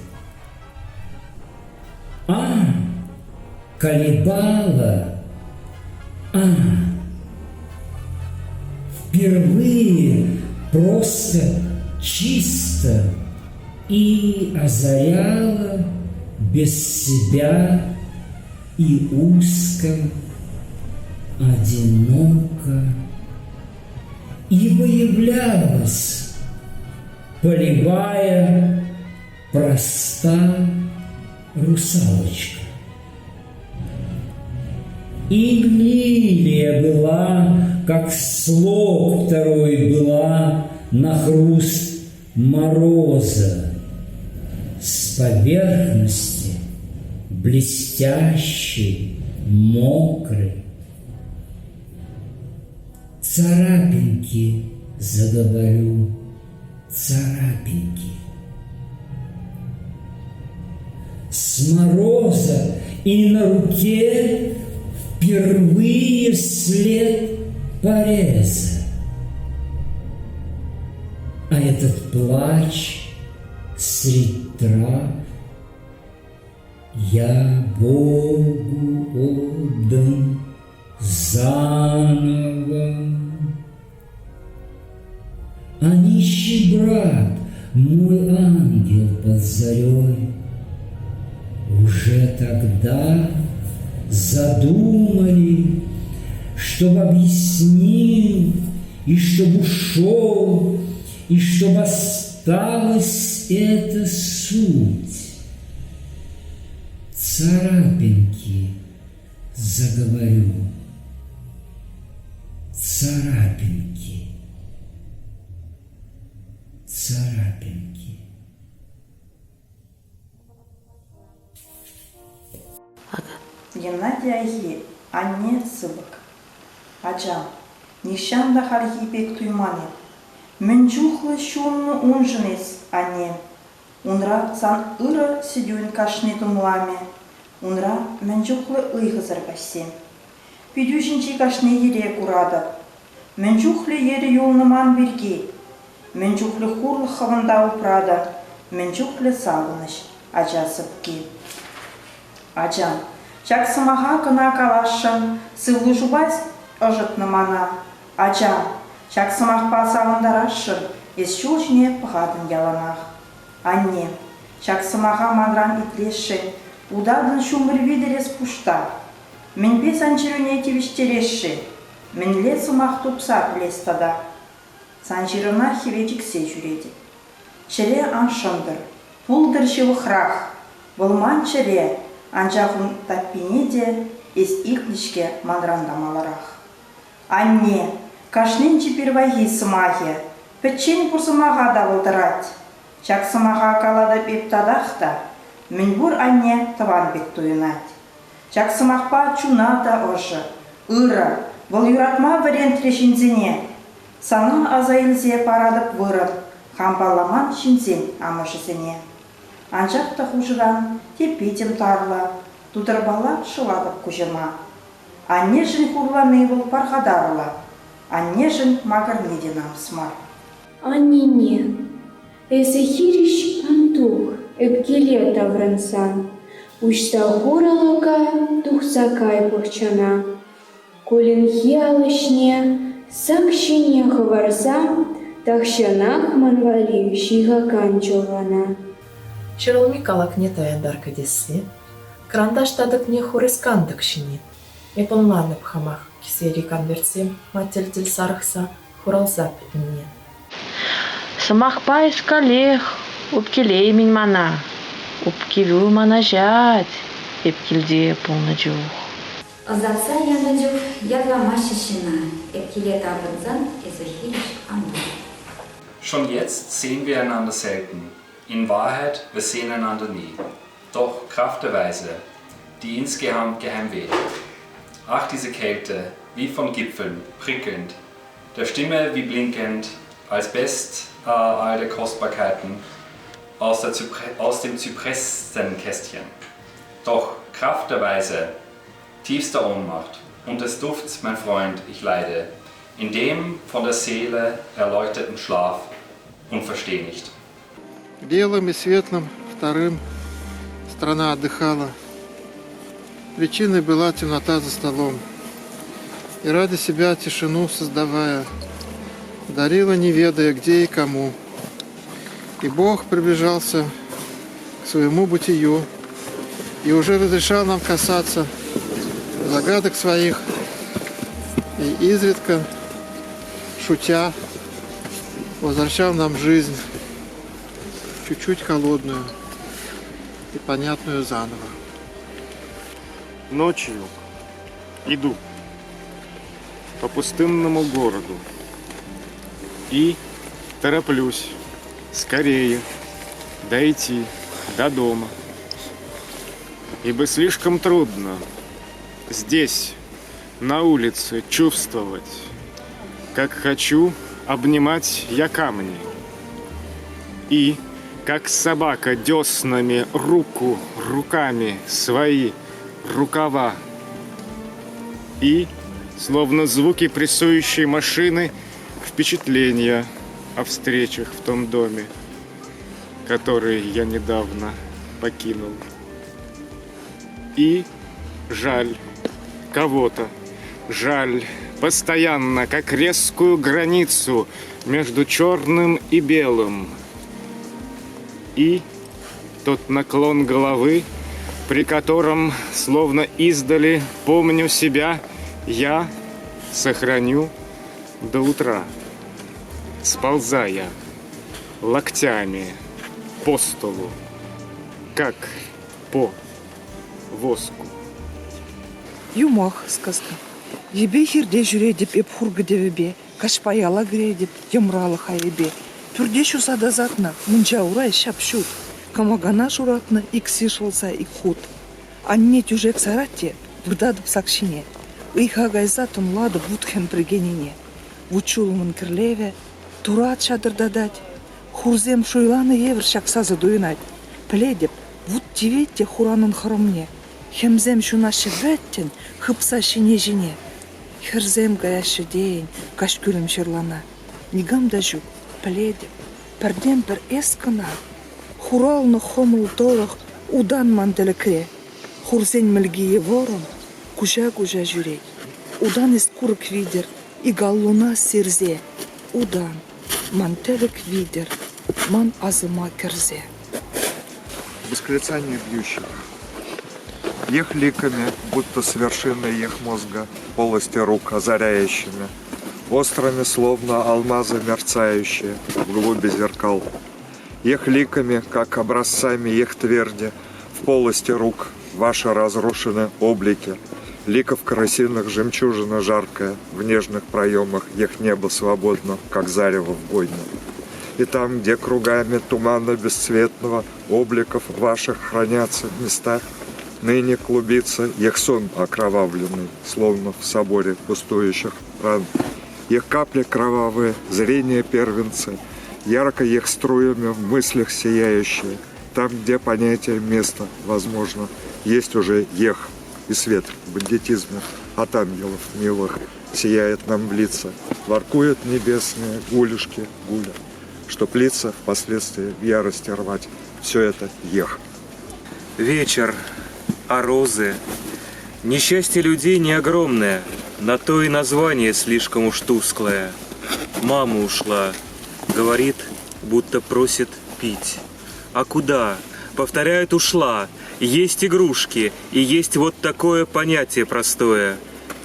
Колебала, впервые просто чисто и озаряла без себя и узко, одиноко, и выявлялась, полевая, проста русалочка. И лилия была, как слог второй была на хруст мороза, с поверхности блестящей, мокрой. Царапинки, заговорю, царапинки. С мороза и на руке впервые след пореза. А этот плач средь трав я Богу отдан заново. А нищий брат, мой ангел под зарей, уже тогда задумали, чтоб объяснил, и чтоб ушел, и чтоб осталась эта суть. Царапинки, заговорю, царапинки, царапинки. Геннадий Айги, анне сыбык. Ачам, нишанда хархи пек туймане. Мэнчухлы шумны унжынес анне. Унра сан ыры сидюн кашны тумламе. Унра мэнчухлы ыйгызыр кашсем. Пидюшинчи кашны ере курады. Мэнчухлы ере юлныман берге. Мэнчухлы хурлы хавында упрады. Мэнчухлы сағыныш ача сыпке. Ачам, чаксымаға кына калашын, сывлы жубайс ыжытны мана. Ачам, чаксымақ пасағындарашын, ес чулжіне пығадын яланақ. Анне, чаксымаға манран итлеші, удадын шумыр виделес пушта. Мінбе санчирыне тевіштереші, мінле сымақ тупса плестада. Санчирына хевечіксе жүреді. Чіре аншындыр, пулдыр жывы храқ, бұлман чіре, анжағын таппенеде ес иклішке манрандамаларақ. Анне, кашнен чипервайги сымахе, пәтчен пұрсымаға да вылдырать. Чак сымаға калада пептадақта, Мünбур анне тыванбек туйнать. Чаксымақпа чуната ошы, ыры, бұл юратма варен трешінзіне. Саңы азайылзе парадып вырып, хампаламан шинзен амышызіне. Анжақта хужыран тепетем тарла, тудырбала шыладып күжіма. Анне жын хурланы бұл пархадарла, анне жын мағырнеден амсмар. Анне, эзехириш антух, эпкеле таврынсан, учта хуралака тухсакай пухчана. Колин хиалышне, сакшине хаварса, тахшанах манвали шига канчована. Чырылми калак не таяндар кадесі, крандаштадық не хурыскандық шіне. Эпонланып хамах кисери конверсем мателтел сарықса хуралзап мне. Сымақпа искалех, упкелей мен мана, упкелю мана жать, эпкелде полны жух. Азапса янадюх ядлама шишина, эпкеле таврынсан эзохириш анду. Schon jetzt sehen wir einander selten. In Wahrheit, wir sehen einander nie. Doch Kraft der Weise, die insgeheim geheim weht. Ach, diese Kälte, wie von Gipfeln, prickelnd, der Stimme wie blinkend, als best all der Kostbarkeiten aus dem Zypressenkästchen. Doch Kraft der Weise, tiefster Ohnmacht und des Dufts, mein Freund, ich leide, in dem von der Seele erleuchteten Schlaf und versteh nicht. Белым и светлым вторым страна отдыхала. Причиной была темнота за столом. И ради себя тишину создавая, дарила, не ведая, где и кому. И Бог приближался к своему бытию и уже разрешал нам касаться загадок своих. И изредка, шутя, возвращал нам жизнь, чуть-чуть холодную и понятную заново. Ночью иду по пустынному городу и тороплюсь скорее дойти до дома, ибо слишком трудно здесь, на улице, чувствовать, как хочу обнимать я камни и как собака деснами руками свои рукава и, словно звуки прессующей машины, впечатления о встречах в том доме, который я недавно покинул. И жаль кого-то, жаль постоянно, как резкую границу между черным и белым. И тот наклон головы, при котором, словно издали, помню себя, я сохраню до утра, сползая локтями по столу, как по воску. Юмах сказка. Ебе хирде жүре деп еп хургы девебе, кашпаяла гіре деп емралы хайбе. Түрде шусада затна, мұнча урай шапшут. Камагана шуратна икси шылса икхут. Анне тюжек саратте, вырдадып сакшине. Ыйха гайзатын лады будхем пригенине. Вучулымын кірлеве, турат шадырдадать. Хурзем шуйланы евр шаксазы дуйнать. Пледеп, вуд тиветте хуранын хырымне. Хемзем шунашы вәттен, хыпса шине-жіне. Херзем гаяшы дейін, кашкүлім шырлана. Нигам да жүк, пледеп, пірден бір ескына. Хуралны хомыл толық удан манделекре. Хурзен мілгие ворон, кужа-кужа жүрей. Удан искурык видер, и галлуна сирзе. Удан, мантелек видер, ман азыма керзе. Восклицание бьющих. Ех ликами, будто с вершины ех мозга, полости рук озаряющими, острыми, словно алмазы мерцающие в глуби зеркал. Ех ликами, как образцами ех тверди, в полости рук ваши разрушены облики, ликов красивых жемчужина жаркая, в нежных проемах ех небо свободно, как зарево в бойне. И там, где кругами тумана бесцветного обликов ваших хранятся места, ныне клубится их сон окровавленный, словно в соборе пустующих ран. Их капли кровавые, зрение первенца, ярко их струями в мыслях сияющие. Там, где понятие места возможно, есть уже ех и свет в бандитизме от ангелов милых сияет нам в лица. Воркуют небесные гулюшки гуля, чтоб лица впоследствии в ярости рвать. Все это ех. Вечер, а розы. Несчастье людей не огромное, на то и название слишком уж тусклое. Мама ушла, говорит, будто просит пить. А куда? Повторяет, ушла. Есть игрушки, и есть вот такое понятие простое.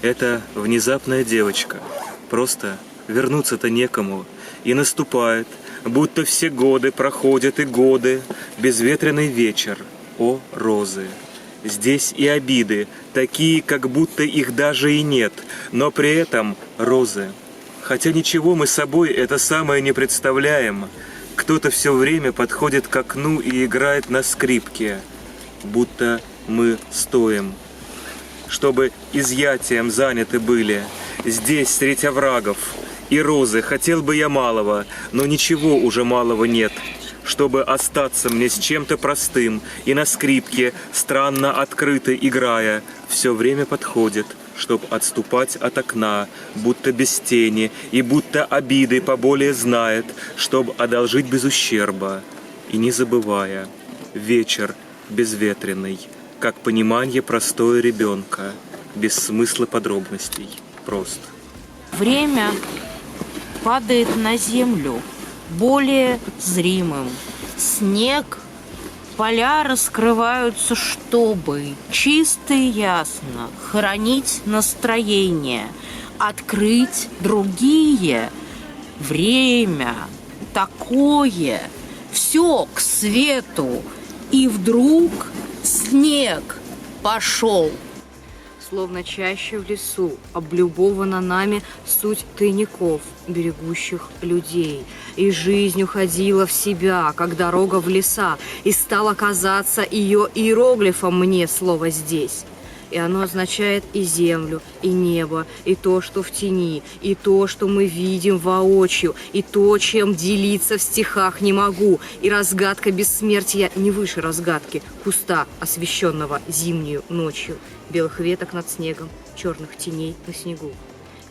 Это внезапная девочка. Просто вернуться-то некому. И наступает, будто все годы проходят и годы, безветренный вечер. О, розы! Здесь и обиды, такие, как будто их даже и нет, но при этом розы. Хотя ничего мы собой это самое не представляем. Кто-то все время подходит к окну и играет на скрипке, будто мы стоим. Чтобы изъятием заняты были, здесь средь оврагов и розы, хотел бы я малого, но ничего уже малого нет. Чтобы остаться мне с чем-то простым, и на скрипке, странно открыто играя, все время подходит, чтоб отступать от окна, будто без тени, и будто обиды поболее знает, чтоб одолжить без ущерба, и не забывая, вечер безветренный, как понимание простое ребенка, без смысла подробностей, прост. Время падает на землю более зримым. Снег, поля раскрываются, чтобы чисто и ясно хранить настроение, открыть другие. Время такое, все к свету, и вдруг снег пошел. Словно чаще в лесу, облюбована нами суть тайников, берегущих людей. И жизнь уходила в себя, как дорога в леса, и стало казаться ее иероглифом мне слово «здесь». И оно означает и землю, и небо, и то, что в тени, и то, что мы видим воочию, и то, чем делиться в стихах не могу. И разгадка бессмертия не выше разгадки куста, освещенного зимнюю ночью, белых веток над снегом, черных теней на снегу.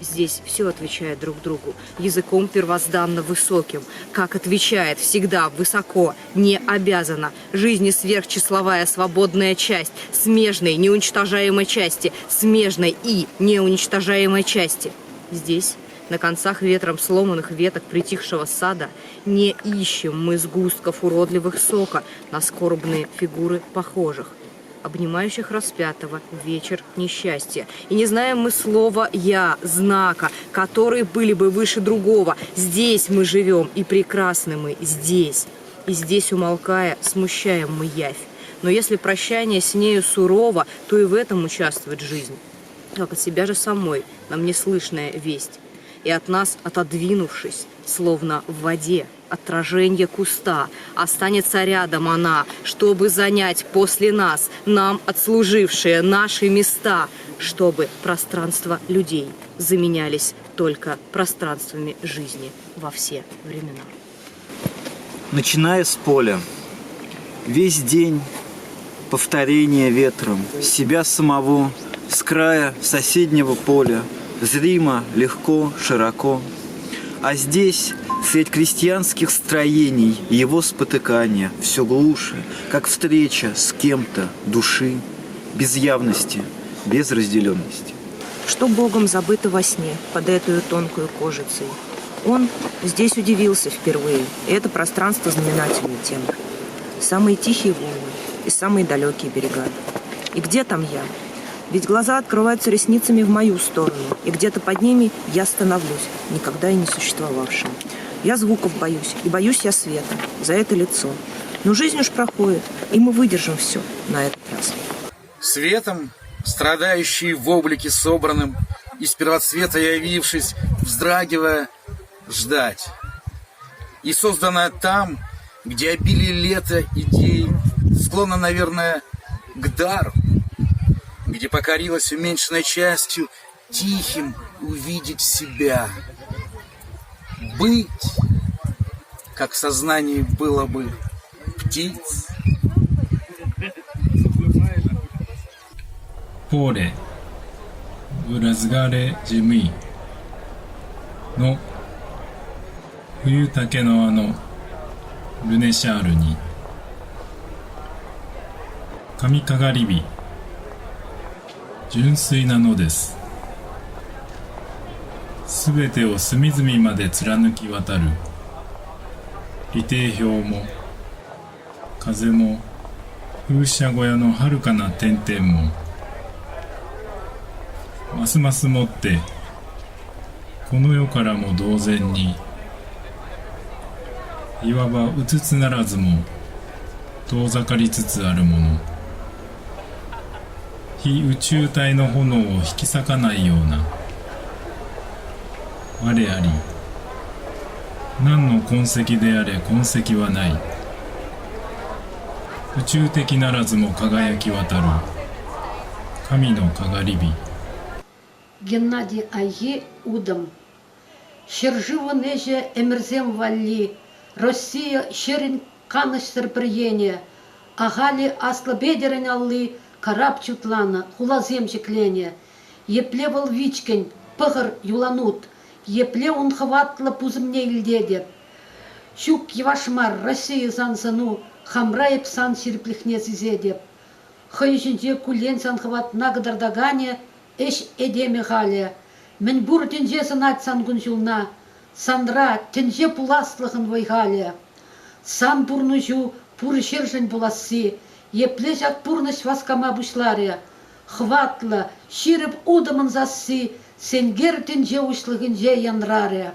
Здесь все отвечает друг другу языком первозданно высоким, как отвечает всегда высоко, не обязана. Жизни сверхчисловая свободная часть, смежной неуничтожаемой части, смежной и неуничтожаемой части. Здесь, на концах ветром сломанных веток притихшего сада, не ищем мы сгустков уродливых сока на скорбные фигуры похожих, обнимающих распятого в вечер несчастья. И не знаем мы слова «я», знака, которые были бы выше другого. Здесь мы живем, и прекрасны мы здесь. И здесь, умолкая, смущаем мы явь. Но если прощание с нею сурово, то и в этом участвует жизнь. Как от себя же самой нам неслышная весть. И от нас, отодвинувшись, словно в воде, отражение куста, останется рядом она, чтобы занять после нас, нам отслужившие наши места, чтобы пространства людей заменялись только пространствами жизни во все времена. Начиная с поля, весь день повторение ветром себя самого с края соседнего поля, зримо, легко, широко. А здесь, средь крестьянских строений, его спотыкание все глуше, как встреча с кем-то души, без явности, без разделенности. Что Богом забыто во сне под этой тонкую кожицей? Он здесь удивился впервые, и это пространство знаменательно тем. Самые тихие волны и самые далекие берега. И где там я? Ведь глаза открываются ресницами в мою сторону, и где-то под ними я становлюсь, никогда и не существовавшим. Я звуков боюсь, и боюсь я света, за это лицо. Но жизнь уж проходит, и мы выдержим все на этот раз. Светом, страдающий в облике собранным, из первоцвета явившись, вздрагивая, ждать. и созданная там, где обилие лета идей склонна, наверное, к дару, где покорилась уменьшенной частью тихим увидеть себя. Быть, как в сознании было бы птиц. Поле, в разгаре зимы, но冬竹のルネシャールに髪かがり火純粋なのです。すべてを隅々まで貫き渡る利定表も風も風車小屋の遥かな点々もますますもってこの世からも同然にいわばうつつならずも遠ざかりつつあるもの、非宇宙体の炎を引き裂かないような我あり、何の痕跡であれ痕跡はない、宇宙的ならずも輝き渡る神のかがり火。Геннадий Айе удом. Щерживо неже эмерзем валли. Россия щерин каныш серприение. Агали аслабедерен алли карабчутлана хулаземчеклене. Еплевал вичкень пыгыр юланут. Епле он хватла пузымне илдеде. Щук евашмар Россия зансану хамраеп сан сирплихне зизеде. Хайшинже кулен сан хват нагдардагане эш эдеме гале. Мен бур тенже санат сангун жулна. Сандра тенже пуласлыхын вайгале. Сан бурнужу пур шержен буласы. Еплежак пурныш васкама бушларе. Хватла, ширып удамын засы. Сенгер тенже ушлыгынже янраре.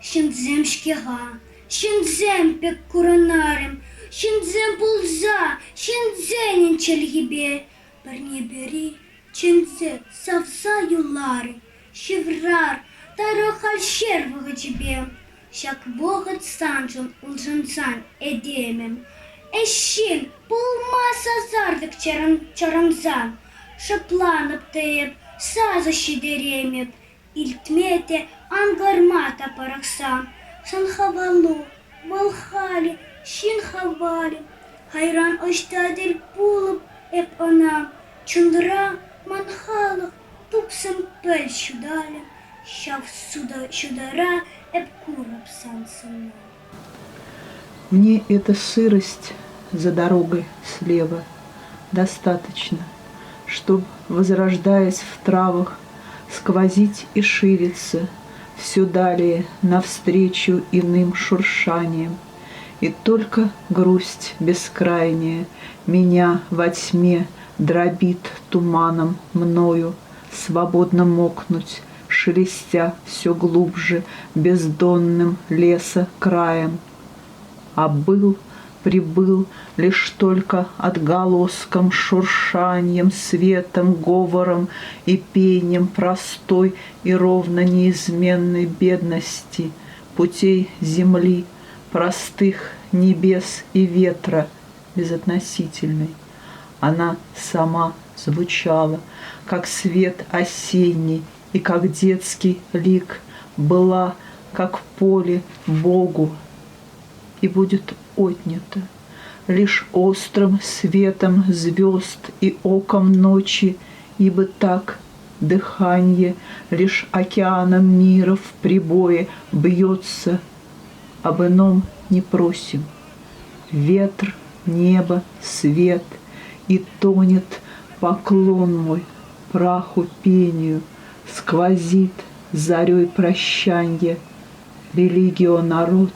Шинзем шкега, шинзем пек куранарем, шинзем пулза, шинзенин чельгибе. Парне бери, чинзе савса юлары, шеврар, тарохаль шервага тебе. Шак богат санжын улжынсан эдемем. Эшин пулма сазардык чарамзан, шапланып теп, саза шидеремеп. Ильтмете ангармата параксан, санхавалу, малхали, шинхавали. Хайран оштадил пулып эп анам, чундра манхалых, тупсам пель шудали, шав шудара эп курап сансана. Мне эта сырость за дорогой слева достаточно, чтоб, возрождаясь в травах, сквозить и шириться все далее навстречу иным шуршаниям. И только грусть бескрайняя меня во тьме дробит туманом мною, свободно мокнуть, шелестя все глубже бездонным леса краем. А прибыл лишь только отголоском, шуршанием, светом, говором и пением простой и ровно неизменной бедности, путей земли, простых небес и ветра безотносительной. Она сама звучала, как свет осенний и как детский лик, была, как поле, Богу, и будет отнято лишь острым светом звезд и оком ночи, ибо так дыханье лишь океаном мира в прибое бьется, об ином не просим. Ветр, небо, свет, и тонет поклон мой праху пению, сквозит зарей прощанье, религио народ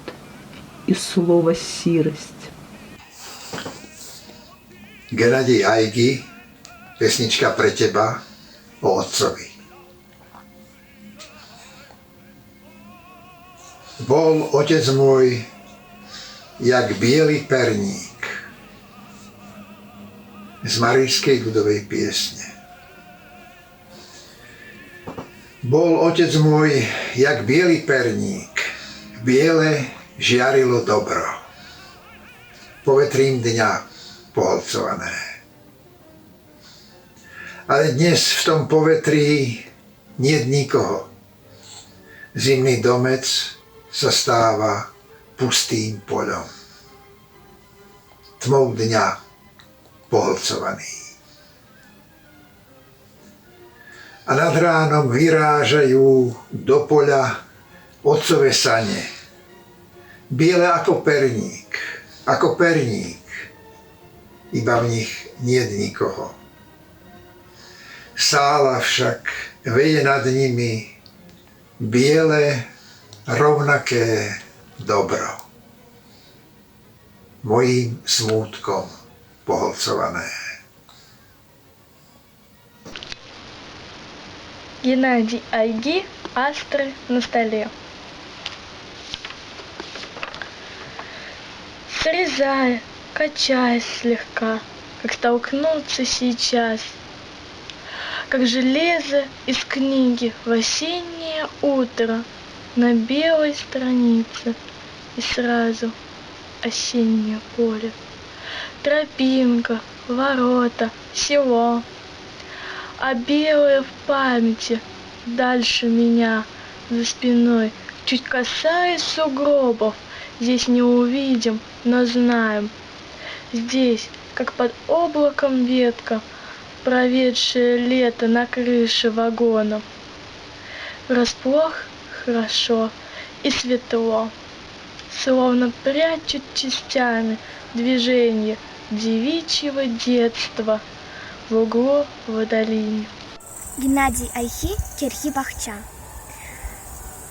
и слово сирость. Gennadij Ajgi, pesnička pre teba o otcovi. Bol otec môj jak biely perník z marijskej ľudovej piesne. Bol otec môj jak biely perník, biele žiarilo dobro. Povetrím dňa poholcované. Ale dnes v tom povetrí niet nikoho. Zimný domec sa stáva pustým poľom. Tmou dňa poholcovaný. A nad ránom vyrážajú do poľa otcové sane, biele ako perník, iba v nich niet nikoho. Sála však veje nad nimi biele, rovnaké dobro. Mojím smútkom poholcované. Геннадий Айги, астры на столе. Срезая, качаясь слегка, как столкнуться сейчас, как железо из книги в осеннее утро на белой странице, и сразу осеннее поле, тропинка, ворота, село. А белое в памяти дальше меня, за спиной, чуть касаясь сугробов, здесь не увидим, но знаем. Здесь, как под облаком ветка, проведшее лето на крыше вагонов. Врасплох хорошо и светло, словно прячут частями движение девичьего детства в углу в долине. Геннадий Айхи, Керхи Бахча.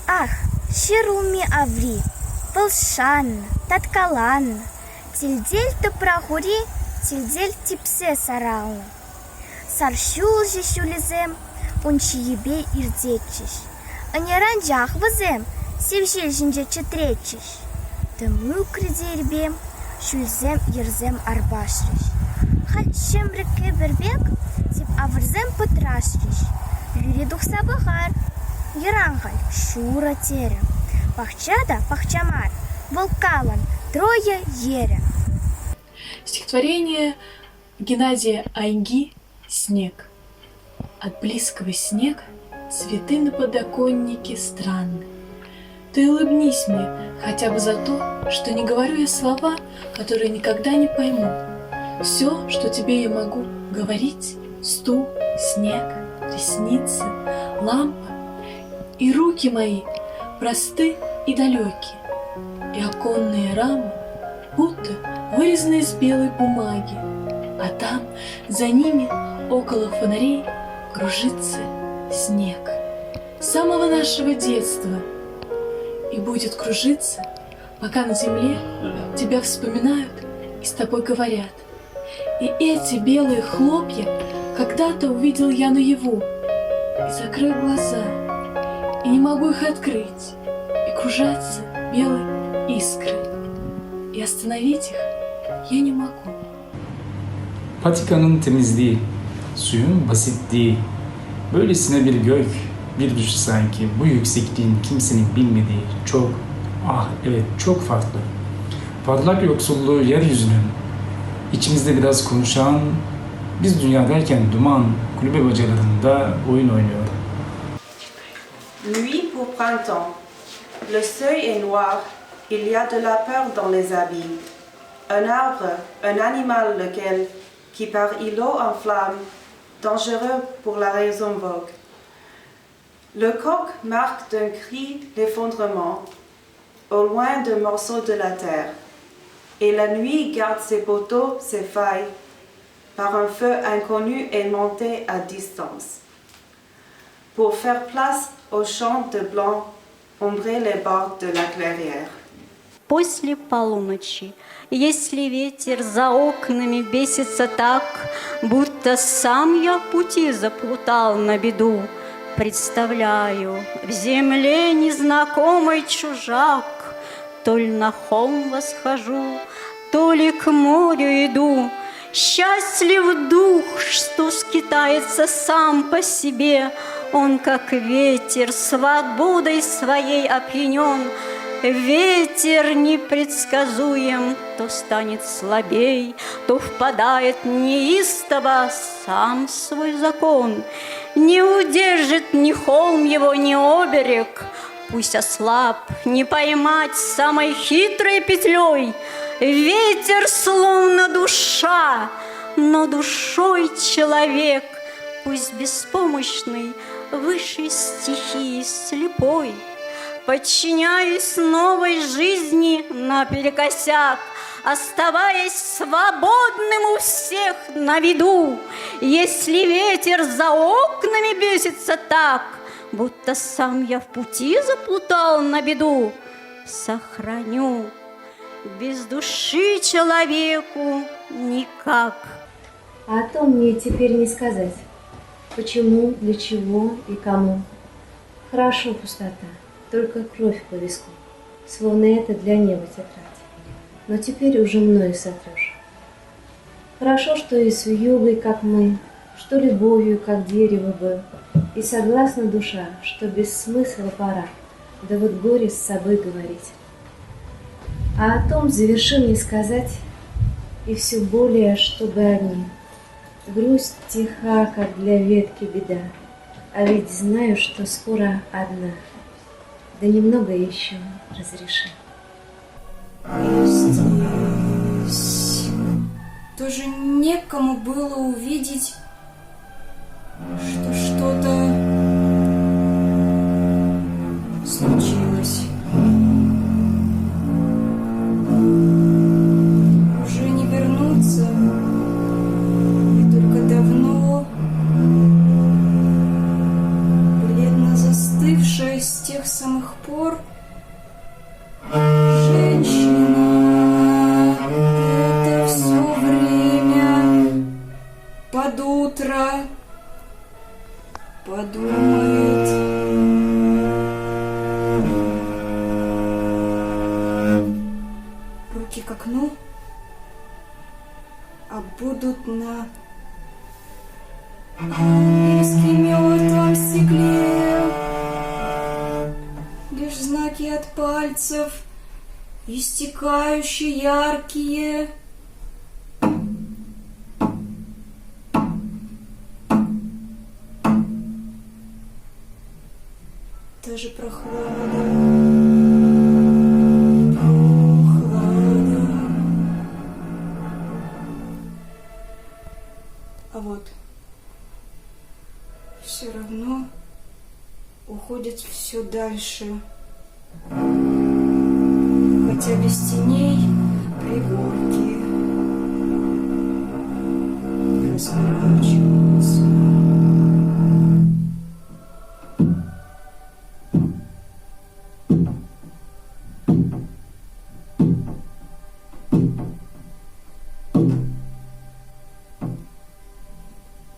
Ах, Шируми Аври, Волшан, Таткалан, Тильдель-то прохури, Тильдель типсе сарална. Саршул же шулизем, он чиебей ирдечиш. А не ранжах вазем, севжель жинже четречиш. Тыму кридербем, шульзем ерзем арбашриш. Хальчем реке бербек, тип аврзем потрашриш. Юридух сабахар, Ярангаль, шура терем. Пахчада, пахчамар, волкалан, трое еря. Стихотворение Геннадия Айги «Снег». От близкого снега цветы на подоконнике странны. Ты улыбнись мне хотя бы за то, что не говорю я слова, которые никогда не пойму. Все, что тебе я могу говорить, стул, снег, ресницы, лампа и руки мои просты и далекие, и оконные рамы будто вырезаны из белой бумаги, а там за ними около фонарей кружится снег самого нашего детства и будет кружиться, пока на земле тебя вспоминают и с тобой говорят. И эти белые хлопья когда-то увидел я наяву и закрыл глаза, и не могу их открыть, и кружатся белые искры, и остановить их я не могу. Patikanın temizliği, suyun basitliği, böylesine bir gök, bir düş sanki, bu yüksekliğin kimsenin bilmediği çok, evet çok farklı. Parlak yoksulluğu yeryüzünün, içimizde biraz konuşan, biz dünya derken duman, kulübe bacalarında oyun oynuyor. Nuit pour printemps. Le seuil est noir, il y a de la peur dans les abîmes. Un arbre, un animal lequel, qui par îlot en flamme, dangereux pour la raison vogue. Le coq marque d'un cri l'effondrement, au loin d'un morceau de la terre, et la nuit garde ses poteaux, ses failles, par un feu inconnu et monté à distance, pour faire place aux champs de blanc, ombrer les bords de la clairière. После полуночи, если ветер за окнами бесится так, будто сам я в пути заплутал на беду, представляю, в земле незнакомый чужак, то ли на холм восхожу, то ли к морю иду. Счастлив дух, что скитается сам по себе, он, как ветер, свободой своей опьянен. Ветер непредсказуем, то станет слабей, то впадает неистово сам свой закон. Не удержит ни холм его, ни оберег, пусть ослаб, не поймать самой хитрой петлей. Ветер словно душа, но душой человек, пусть беспомощный, высшей стихии слепой. Подчиняюсь новой жизни наперекосяк, оставаясь свободным у всех на виду. Если ветер за окнами бесится так, будто сам я в пути заплутал на беду, сохраню без души человеку никак. А о том мне теперь не сказать. Почему, для чего и кому. Хорошо пустота, только кровь по виску, словно это для неба тетрадь. Но теперь уже мною сотрешь. Хорошо, что и с вьюгой, как мы, что любовью, как дерево был, и согласна душа, что без смысла пора, да вот горе с собой говорить. А о том заверши мне сказать, и все более, чтобы одни. Грусть тиха, как для ветки беда, а ведь знаю, что скоро одна. Да немного еще разреши. Здесь тоже некому было увидеть, что что-то случилось. Уже не вернуться, и только давно, бледно застывшая с тех самых пор, женщина, это все время под утро подумает. Руки к окну, а будут на мертвом стекле лишь знаки от пальцев, истекающие яркие. Даже прохлада. А вот все равно уходит все дальше. Хотя без теней пригорки разворачиваются.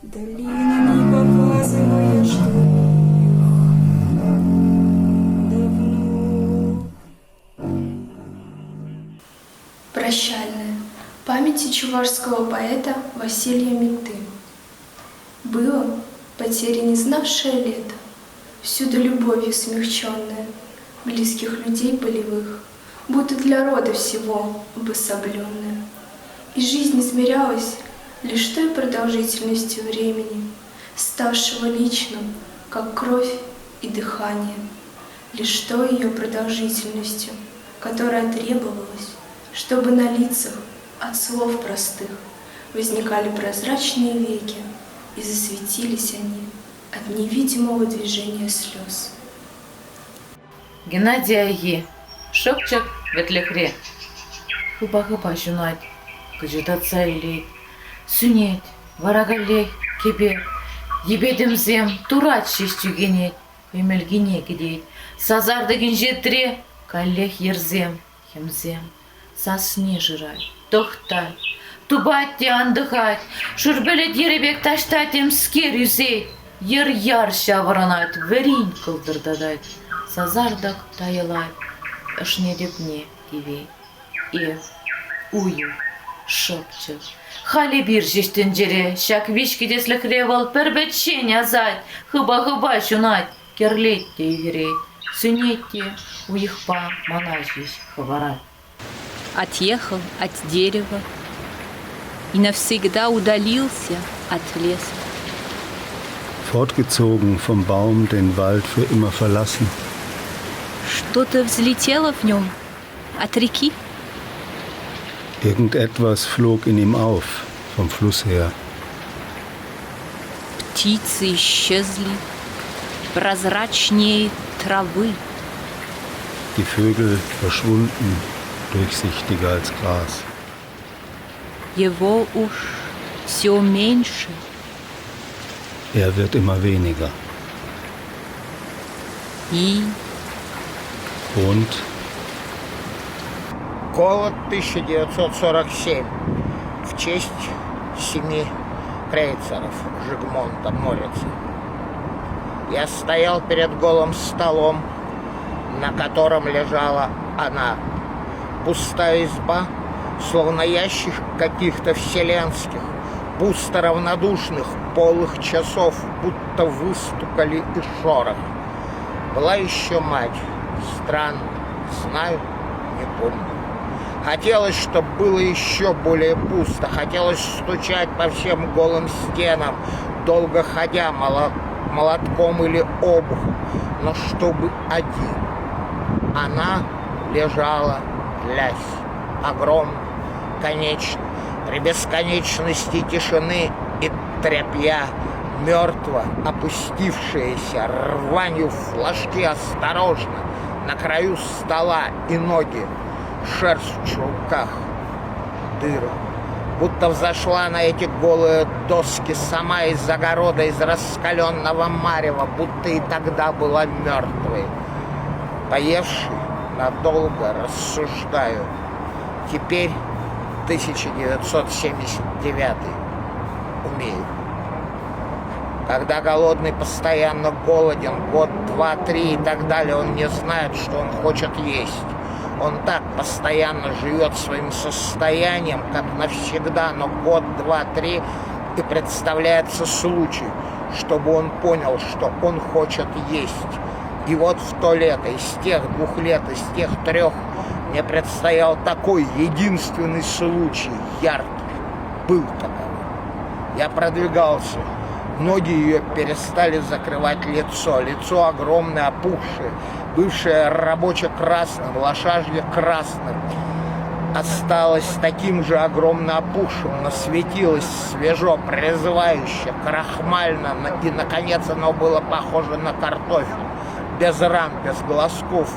Долинами показывая, что давно. Прощальная. Памяти чувашского поэта Василия Митты. Было потери не знавшее лето, всюду любовью смягченная, близких людей полевых, будто для рода всего обособленная. И жизнь измерялась лишь той продолжительностью времени, ставшего личным, как кровь и дыхание, лишь той ее продолжительностью, которая требовалась, чтобы на лицах от слов простых возникали прозрачные веки, и засветились они от невидимого движения слез. Геннадий Айги, шопчак ветлехре. Хыба-хыба жунать, кыжытатса илейт, сүнет, варагалей, кебе, ебедімзем, турат шештюгенет, өмелгене кедейт, сазардыгин жетре, каллех ерзем, хемзем, сасне жырай, тохтай, тубатте андыхать, шурбелет еребек таштатем скер юзейт, ер-яр шавыранат, верин кылдырдадайт, сазардык тайылайт, ышнедепне кивей, ую, шопчык. Хали бир жештен жере, шак вишкидеслік ревал, пербетшен азать, хыба-хыба шунать, керлет дейгерей, Сунетте у их па монахись хавара. Отъехал от дерева и навсегда удалился от леса. Fortgezogen vom Baum, den Wald für immer verlassen. Что-то взлетело в нем от реки. Irgendetwas flog in ihm auf, vom Fluss her. Птицы исчезли, прозрачнее травы. Die Vögel verschwunden, durchsichtiger als Gras. Его уж все меньше. Er wird immer weniger. Und Голод 1947 в честь 7 крейцеров Жигмонта Морица. Я стоял перед голым столом, на котором лежала она. Пустая изба, словно ящик каких-то вселенских, пусто равнодушных полых часов, будто выстукали и шорох. Была еще мать. Странно. Знаю, не помню. Хотелось, чтобы было еще более пусто. Хотелось стучать по всем голым стенам, долго ходя молотком или обухом. Но чтобы один. Она лежала, глясь, огромно, конечно, при бесконечности тишины и тряпья, мертво опустившиеся, рванью флажки осторожно, на краю стола и ноги, шерсть в чулках, дыра. Будто взошла на эти голые доски сама из огорода, из раскаленного марева, будто и тогда была мертвой. Поевший, надолго рассуждаю. Теперь 1979 умею. Когда голодный постоянно голоден, год, два, три и так далее, он не знает, что он хочет есть. Он так постоянно живет своим состоянием, как навсегда, но год, два, три, и представляется случай, чтобы он понял, что он хочет есть. И вот в то лето, из тех 2 лет, из тех 3, мне предстоял такой единственный случай, яркий, был таковой. Я продвигался. Ноги ее перестали закрывать лицо. Лицо огромное, опухшее, бывшее рабоче-красным, лошадье-красным. Осталось таким же огромно опухшим, но светилось свежо, призывающе, крахмально. И, наконец, оно было похоже на картофель. Без ран, без глазков.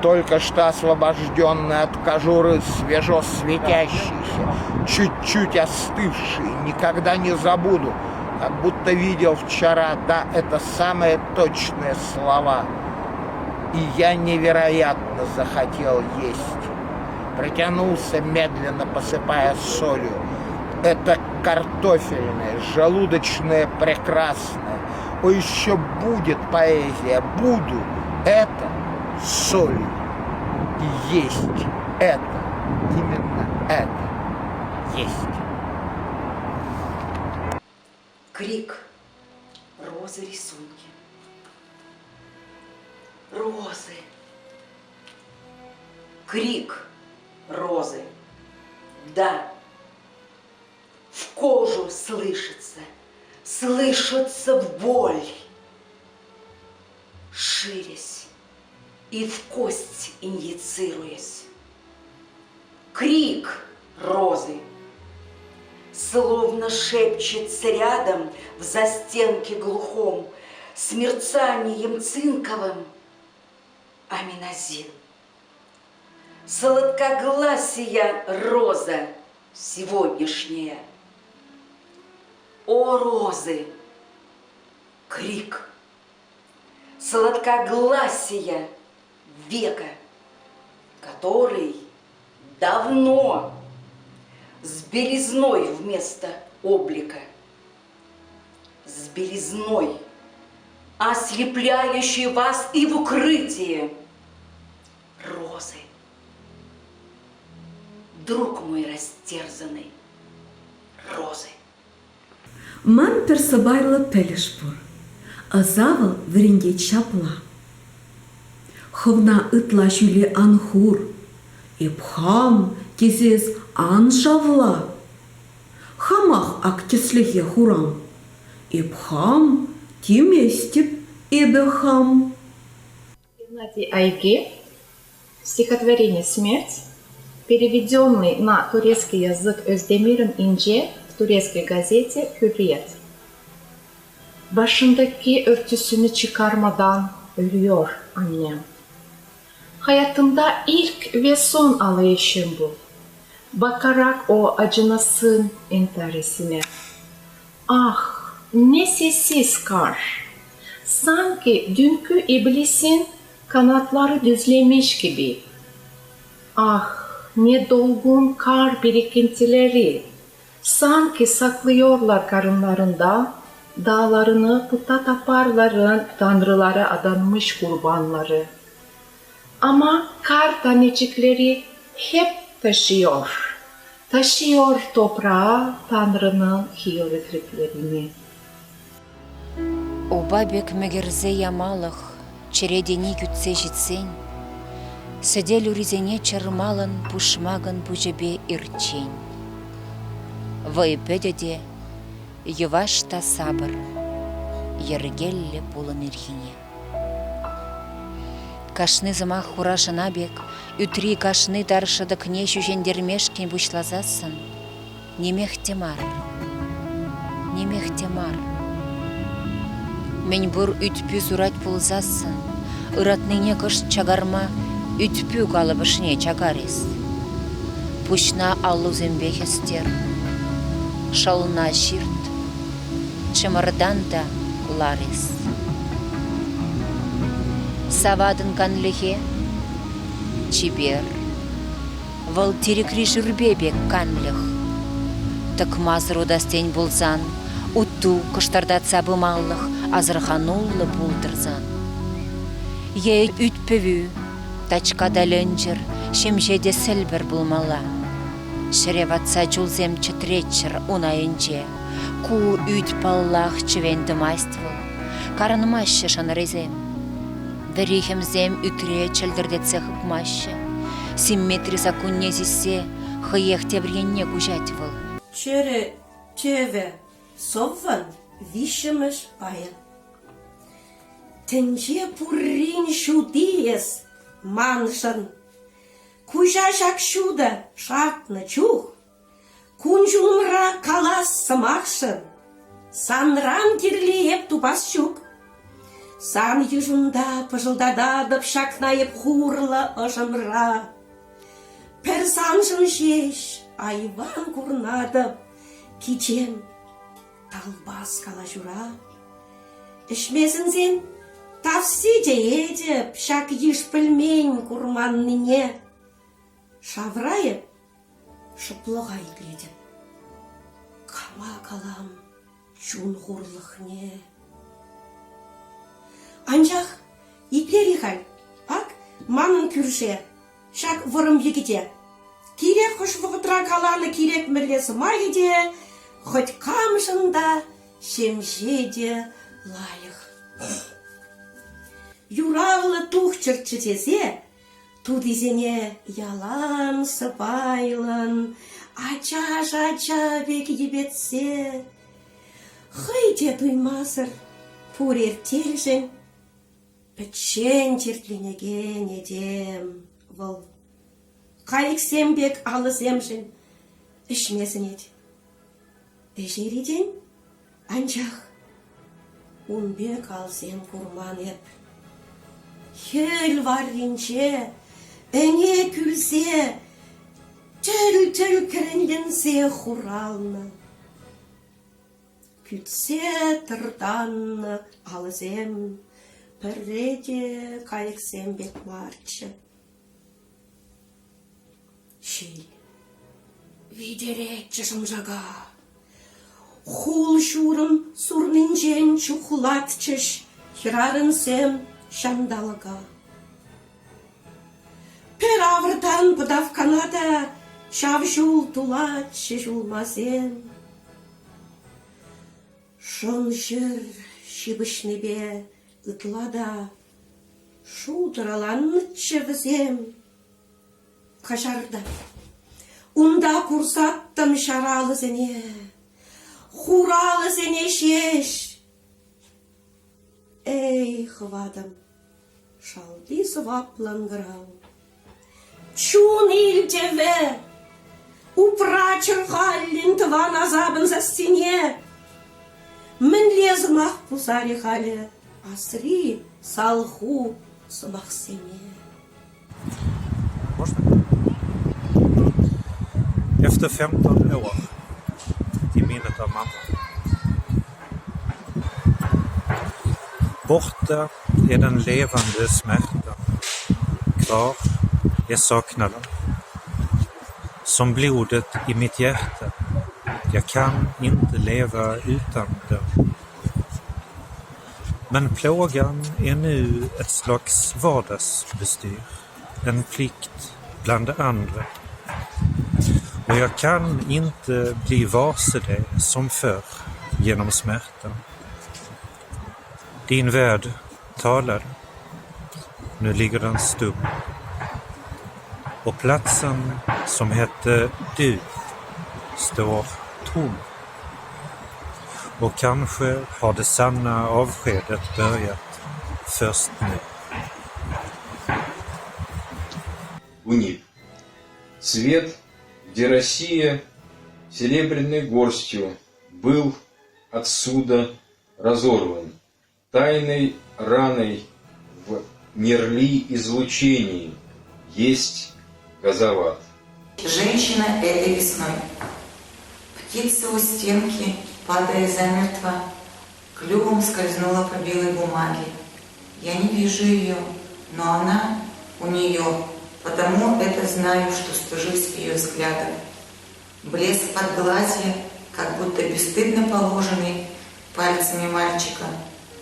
Только что освобожденный от кожуры, свежо светящийся, чуть-чуть остывший. Никогда не забуду. Как будто видел вчера, да, это самые точные слова. И я невероятно захотел есть. Протянулся медленно, посыпая солью. Это картофельное, желудочное, прекрасное. О, еще будет поэзия, буду. Это солью. И есть это, именно это, есть. Крик, розы, рисунки, розы, крик, розы, да, в кожу слышится в боль, ширясь и в кость инъецируясь. Крик розы, словно шепчется рядом в застенке глухом, с мерцанием цинковым аминозин. Сладкогласия роза сегодняшняя. О, розы! Крик! Сладкогласия века, который давно с белизной вместо облика, с белизной, ослепляющей вас и в укрытии. Розы, друг мой растерзанный, розы. Ман персабайла пелешпур, а завал вринге чапла. хывна ытла жүле анхур, епхам кезес ан шавла. Хамах ак теслехе хурам, епхам тиместип эбехам. Геннадий Айги, стихотворение «Смерть», переведенный на турецкий язык Özdemir İnce в турецкой газете «Hürriyet». Başındaki örtüsünü çıkarmadan ölüyor annem. Hayatımda ilk ve son ağlayışım bu. Bakarak o acınasın entaresine. Ah, ne sessiz kar. Sanki dünkü iblisin kanatları düzlemiş gibi. Ah, ne dolgun kar birikintileri. Sanki saklıyorlar karınlarında dağlarını puta taparların tanrılara adanmış kurbanları. Ama kar tanecikleri hep taşıyor toprağa Tanrı'nın hierogliflerini. Оба бек мегерзе ямалых, чередени күтсе житсен, сөдел үризене чырмалын пушмагын пужебе ирчен. Вайпедеде ювашта сабыр, ергелле пулын ирхине. Кашны замах хурашына бек, үтри кашны даршыды кне жүжендермешкен бушлазасын, немехтемар. Мен бұр үтпі зурать пулзасын, ыратныне кыш чагарма, үтпі калыбышне чагарес. Пушна аллу зембехестер, шална ширт, чымырдан да ларес. Савадын канлихе, чибер, вал терекри жүрбебек канлих. Так мазыру дастен булзан, утту кыштардат сабымаллых, азырхануллы булдырзан. Е үтпевü, тачкада лөнчір, шемжеде сілбір булмала. Шреватса жулзем чытречір унайынче, ку үт паллах чывенді майствыл, карынмашы шанырезем. Верихемзем үтре чылдырдетсе хыпмашы, симметри законне зисе, хыехте вренне гужатвыл. Чере, чеве, совван, вишемеш ая. Тенче пуррин шудиес, маншан. Кужа шак шуда, шак на чух. Кунжумра калас самахшан. Санран кирлиеп тупасчук. Сан южунда пыжылдададып шакнайып хурла ышымра. Персаншын жеш, айван курнадып, кичем талбас кала жура. Ішмесін сен тавсиде едіп, шак еш пілмень курманныне. Шаврайып, шыплыға игледіп. Кама калам чун хурлықне. Анчах иплерихаль, пак манын күрше, шак вырым егіде. Кирек хош вғытра каланы кирек мірлесі майыде, хоть камшында шемжеде лайық. Юравлы тух чырчытезе, тудизене ялан сыпайлын, ача бек ебетсе. Хыйде дуймасыр, пурер телжен, печен тертлинеге недем выл. Кайыксем бек алысемжен, ішмесін ет. Эжериден, анчах, унбек алсем курман еп. Хел варринче, әне күлсе, төл кірінденсе хуралны. Күтсе тырданны алысем, пірреде кайыксем бек марчы. Шел, видере чышымжага, хул шурым сурнинчен чухлатчыш, хирарынсем шандалыга. Пер авырдан пыдавканада, шавжул тулатчы жулмазем. Шон жыр шибышнебе ытлада, Шудыраланнычы візем. Қашарда. Унда курсаттым шаралы зене. Хуралы зене шеш. Эй, хвадам. Шалди свапланграу. Чун ильдеве. Упрачер халлин тван азабын за стене. Мен лезмах пусари хале. Асри салху смахсене. Efter 15 år i minnet av mamma. Borta är den levande smärtan. Kvar är saknaden. Som blodet i mitt hjärta. Jag kan inte leva utan den. Men plågan är nu ett slags vardagsbestyr. En plikt bland andra. Och jag kan inte bli varse det som förr genom smärtan. Din värld talade. Nu ligger den stum. Och platsen som hette du står tom. Och kanske har det sanna avskedet börjat först nu. Унив. Свет, где Россия серебряной горстью был отсюда разорван, тайной раной в нерли излучении есть газоват. Женщина этой весной. Птица у стенки, падая замертво, клювом скользнула по белой бумаге. Я не вижу ее, но она у нее, потому это знаю, что стыжусь ее взгляда. Блеск подглазья, как будто бесстыдно положенный пальцами мальчика,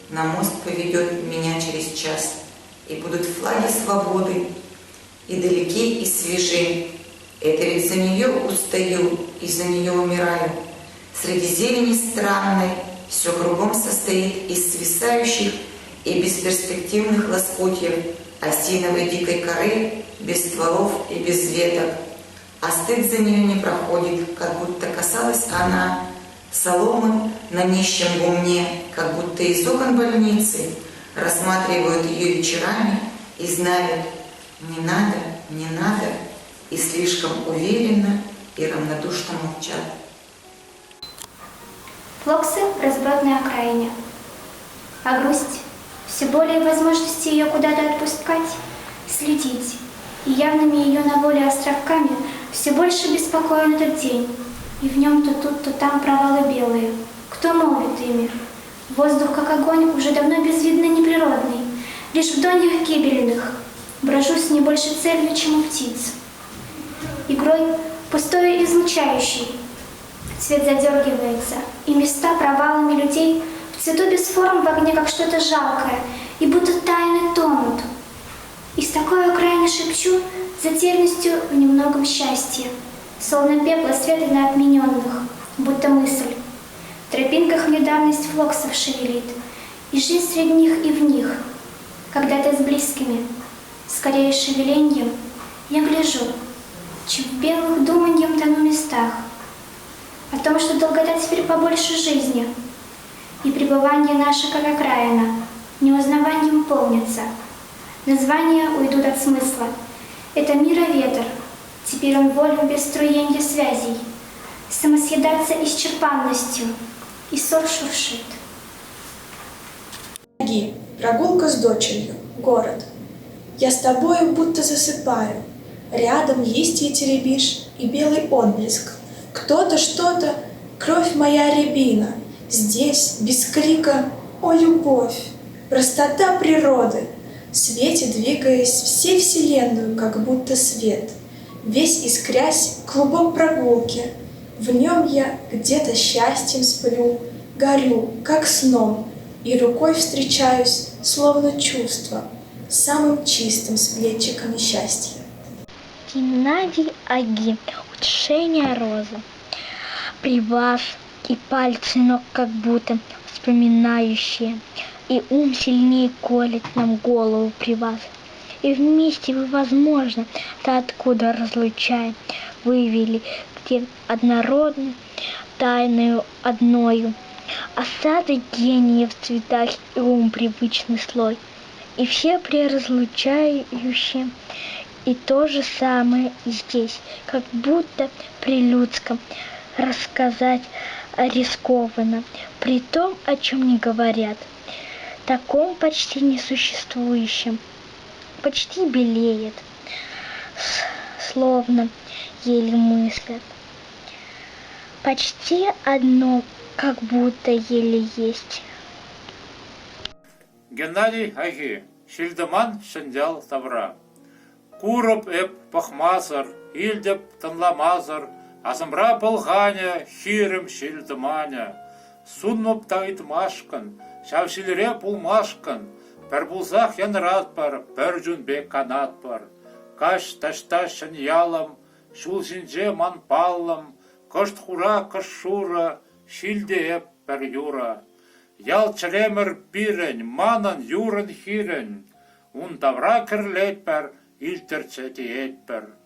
на мост поведет меня через час, и будут флаги свободы, и далеки, и свежи. Это ведь за нее устаю, и за нее умираю. Среди зелени странной все кругом состоит из свисающих и бесперспективных лоскутьев осиновой дикой коры, без стволов и без веток. А стыд за нее не проходит, как будто касалась она соломы на нищем гумне, как будто из окон больницы рассматривают ее вечерами и знают: не надо, не надо, и слишком уверенно и равнодушно молчат. Флоксы в разбродной окраине. А грусть, все более возможности ее куда-то отпускать, следить, и явными ее на воле островками все больше беспокоен этот день, и в нем то тут, то там провалы белые. Кто молвит ими? Воздух, как огонь, уже давно безвидно неприродный, лишь в доньях гибельных брожу с не больше целью, чем у птиц. Игрой пустой излучающий, цвет задергивается, и места провалами людей в цвету без форм в огне, как что-то жалкое, и будто тайны тонут. И с такой окраины шепчу затерянностью в немногом счастье, словно пепла света на отмененных, будто мысль. В тропинках недавность флоксов шевелит, и жизнь среди них и в них, когда ты с близкими, скорее шевеленьем, я гляжу, чем в белых думаньем тону местах, о том, что долгота теперь побольше жизни, и пребывание наше, как окраина, неузнаванием полнится. Названия уйдут от смысла. Это мира ветер, теперь он волен без струенья связей, самосъедаться исчерпанностью, и сор шуршит. Прогулка с дочерью, город. Я с тобою будто засыпаю. Рядом листья теребишь и белый отблеск. Кто-то, что-то, кровь моя рябина. Здесь, без крика, о, любовь, простота природы. В свете двигаясь всей вселенную, как будто свет. Весь искрясь, клубок прогулки. В нем я где-то счастьем сплю, горю, как сном, и рукой встречаюсь, словно чувство, самым чистым с плечиками счастья. Геннадий Аги. Утешение розы. При вас и пальцы ног как будто вспоминающие и ум сильнее колет нам голову при вас. И вместе вы, возможно, то откуда разлучая, вывели, где однородны, тайною одною. Осадок гения в цветах и ум привычный слой. И все преразлучающие, и то же самое и здесь, как будто при людском рассказать рискованно, при том, о чем не говорят, таком почти несуществующем, почти белеет, словно еле мыслят. Почти одно, как будто еле есть. Геннадий Айги, Шильдаман Шандял Тавра. Курып эп пахмазар, илдеп тынламазар, азымра пылғаня, хирым Шильдаманя. Сунмып тайтмашкан, шавшилре пулмашкан, пір булзақ янрат бар, пір жүнбе канат бар. Каш ташта шаньялам, шул жинже манпаллам, кышт хура кышшура, шилде эп пір юра. Ял чалемір пирен, манан юрын хирен, ун тавра кірлет пір, илтір чәтеет пір.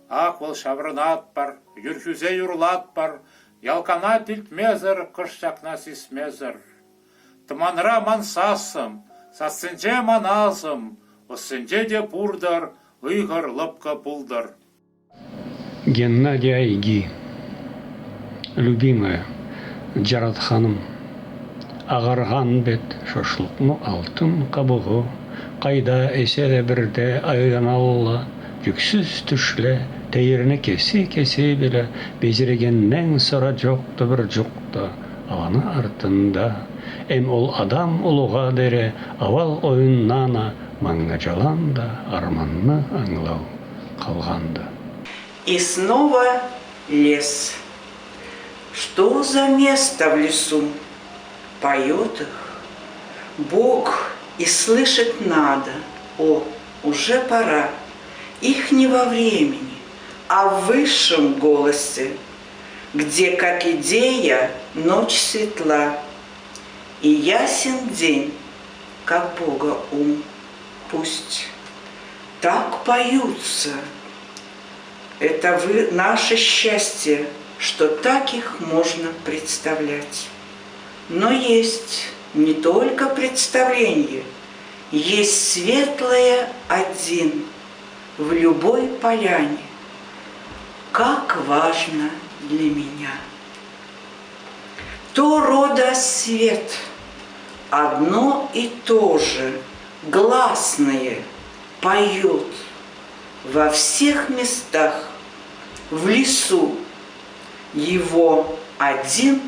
Аквал шаврынат пір, юрхюзе юрлат пір, ялканат илтмезір, кышчакна сисмезір. Тыманра мансасым, сасынже маназым, осынже де пурдар, ыйғыр лыпка пулдар. Геннадий Айги, любимая Жарат ханым, ағарған бет шашлықны алтын қабығы, қайда эсере бірде айдан алла, жүксіз түшле, тәйіріні кесе біле, безірегеннен сұра жоқты бір жоқты, аланы артында. Эм ол адам ұлыға дере, авал ойыннана, маңға жаланда, арманны аңлау қалғанды. И снова лес. Что за место в лесу? Поет их Бог, и слышать надо. О, уже пора. Их не во времени, а в высшем голосе, где, как идея, ночь светла, и ясен день, как Бога ум. Пусть так поются. Это наше счастье, что так их можно представлять. Но есть не только представление, есть светлое один в любой поляне. Как важно для меня. То рода свет, одно и то же, гласное, поет во всех местах, в лесу, его один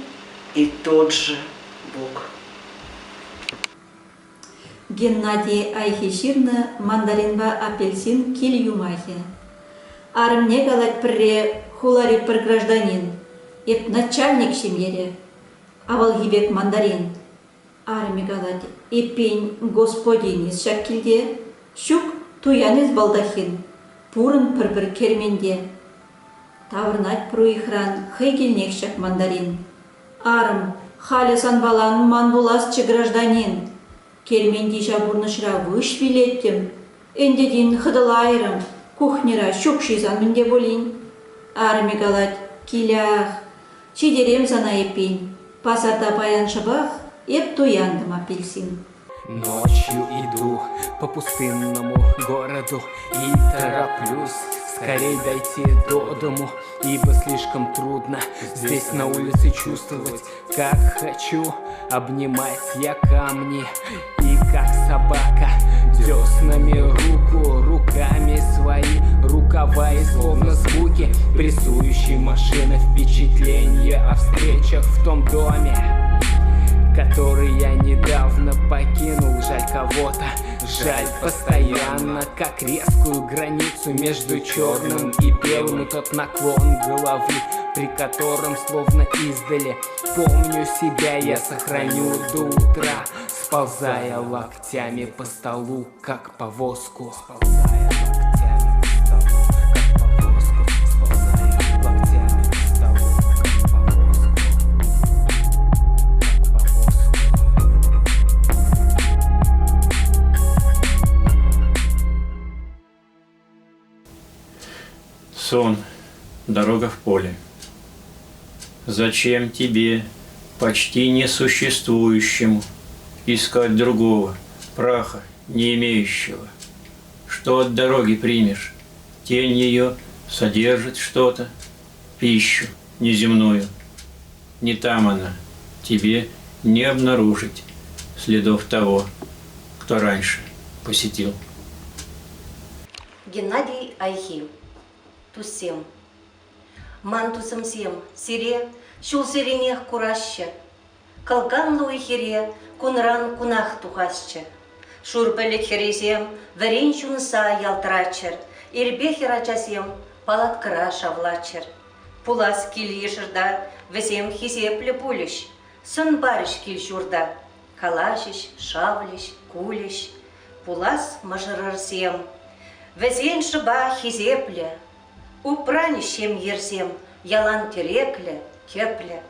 и тот же Бог. Геннадий Айхиширна, мандаринва апельсин киль юмахи. Армне галать пре хулари пр гражданин, ет начальник семьере, авал гибек мандарин. Арми галать и пень господин из шакильде, щук туян из балдахин, пурын пр керменде. Таврнать пруихран хейгельнек шак мандарин. Арм, халесан балан манбуласчы гражданин. Керменди жабурнышра выш вилеттем. Эндедин хыдылайрым, кухнера щукшизан менде болин. Арми галать килях, чидерем зана епень. Пасарда паян шабах, еп туяндым апельсин. Ночью иду по пустынному городу и тороплюсь скорей дойти до дому, ибо слишком трудно здесь на улице чувствовать, как хочу обнимать я камни и как собака деснами руку, руками свои рукава и словно звуки прессующей машины, впечатление о встречах в том доме, который я недавно покинул. Жаль кого-то, жаль постоянно, как резкую границу между черным и белым, и тот наклон головы, при котором словно издали помню себя я сохраню до утра, сползая локтями по столу, как по воску. Сон, дорога в поле. Зачем тебе, почти несуществующему, искать другого, праха не имеющего? Что от дороги примешь? Тень ее содержит что-то, пищу неземную. Не там она, тебе не обнаружить следов того, кто раньше посетил. Геннадий Айхи. Тусем. Ман тусымсем, сире, шул сиренех кураща. Калган луи хире, кунран кунах тухасча. Шурбелек хиресем, верен чунса ялтрачер. Ирбе хирачасем, палат краша влачер. Пулас кил ешырда, весем хисепле пулищ. Сын барыш кил шурда. Калашиш, шавлиш, кулиш. Пулас мажырырсем. Весен шыба хизепле. Упранищем ерсем, ялан терекле, кепле.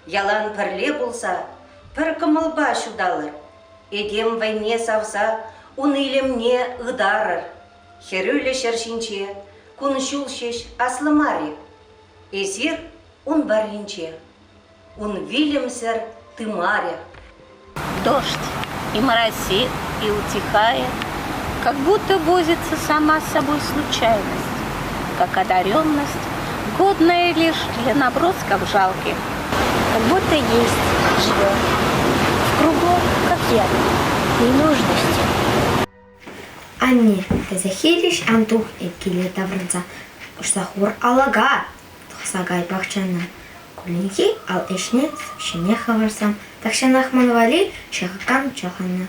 Ялан пірле болса, пір кымылба шудалыр. Эдем вайне савса, унылемне ыдарыр. Херюле шершинче, кун шулшеш аслымаре. Эсир ун баринче, ун вилемсер тымаре. Дождь и моросит, и утихает, как будто возится сама с собой случайность, как одаренность, годная лишь для набросков жалких. Как будто есть, живет, в кругу, как я, ненужности. Анне, казахириш антух эпкиле таврынца, ушсахур алага, тухсагай бахчана. Кулинки ал эшнет, шене хаварсам, такшанах манвали, шахакам чахана.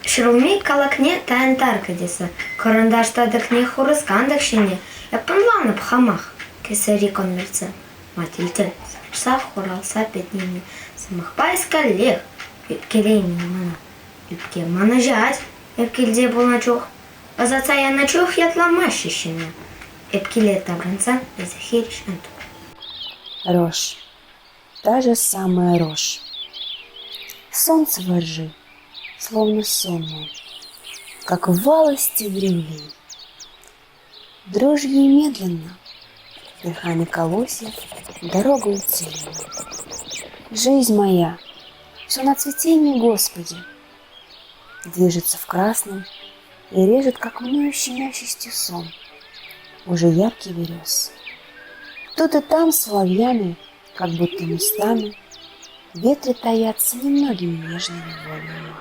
Шруми калакне таянтарка деса, карандаштадык не хурыскандык шине, япынланып хамах, кесари конверца. Матильтер, сав хуралса петнини, самахпай скалех, эпкелейни мана. Эпке мана жать, эпкелде булна чух, азаца я на чух ятламаши шине. Эпкеле тавранца, казахириш антух. Рожь. Та же самая рожь. Солнце во ржи, словно сонное, как в валости древлей. Дрожью и медленно, верхами колосьев, дорога утеряна. Жизнь моя, все на цветении, Господи, движется в красном и режет, как мною щемящестью сон, уже яркий берез. Тут и там соловьями, как будто местами, в ветре таятся немногими нежными волями.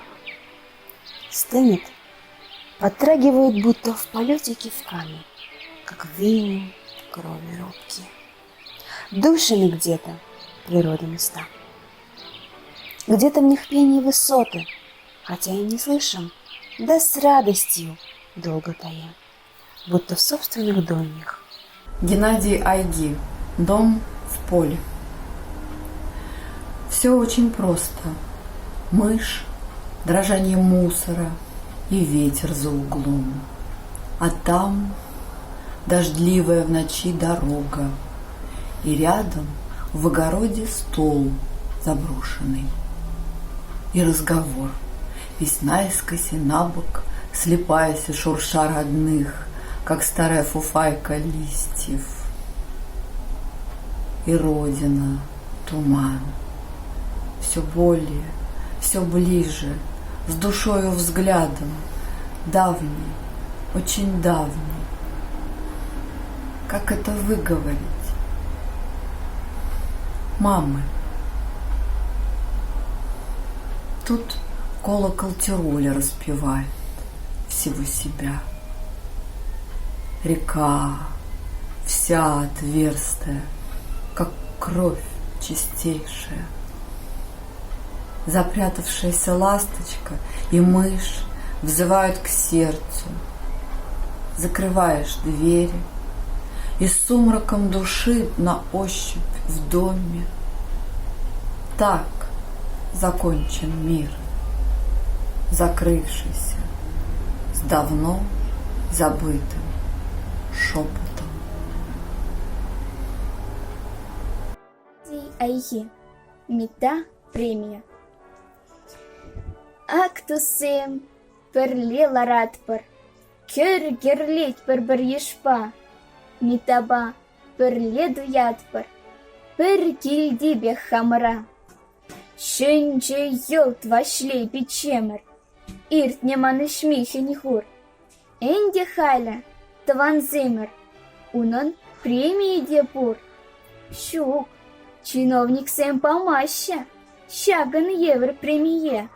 Стынет, подтрагивает, будто в полете кивками, как виню крови робкие. Душами где-то природы места. Где-то в них пение высоты, хотя и не слышим, да с радостью долго тая, будто в собственных доньях. Геннадий Айги. Дом в поле. Все очень просто. Мышь, дрожание мусора и ветер за углом. А там дождливая в ночи дорога. И рядом в огороде стол заброшенный. И разговор, весь наискось и набок, слепаясь и шурша родных, как старая фуфайка листьев. И родина, туман, все более, все ближе, с душою взглядом, давний, очень давний. Как это выговорить? Мамы. Тут колокол Тироля распевает всего себя. Река, вся отверстая, как кровь чистейшая. Запрятавшаяся ласточка и мышь взывают к сердцу. Закрываешь двери, и с сумраком души на ощупь в доме. Так закончен мир, закрывшийся с давно забытым шепотом. Айхи. Мита премия. Актусем перле ларатпар. Кер герлит бір ешпа. митаба, перледу ятпыр, пір келді бе хамыра. Шөнче йылт вашлей печемір, иртне маны шмихен хур. Энде халя, тванземір, унын премии де пур. Щук, чиновник сэм помаща, щаган евр премие.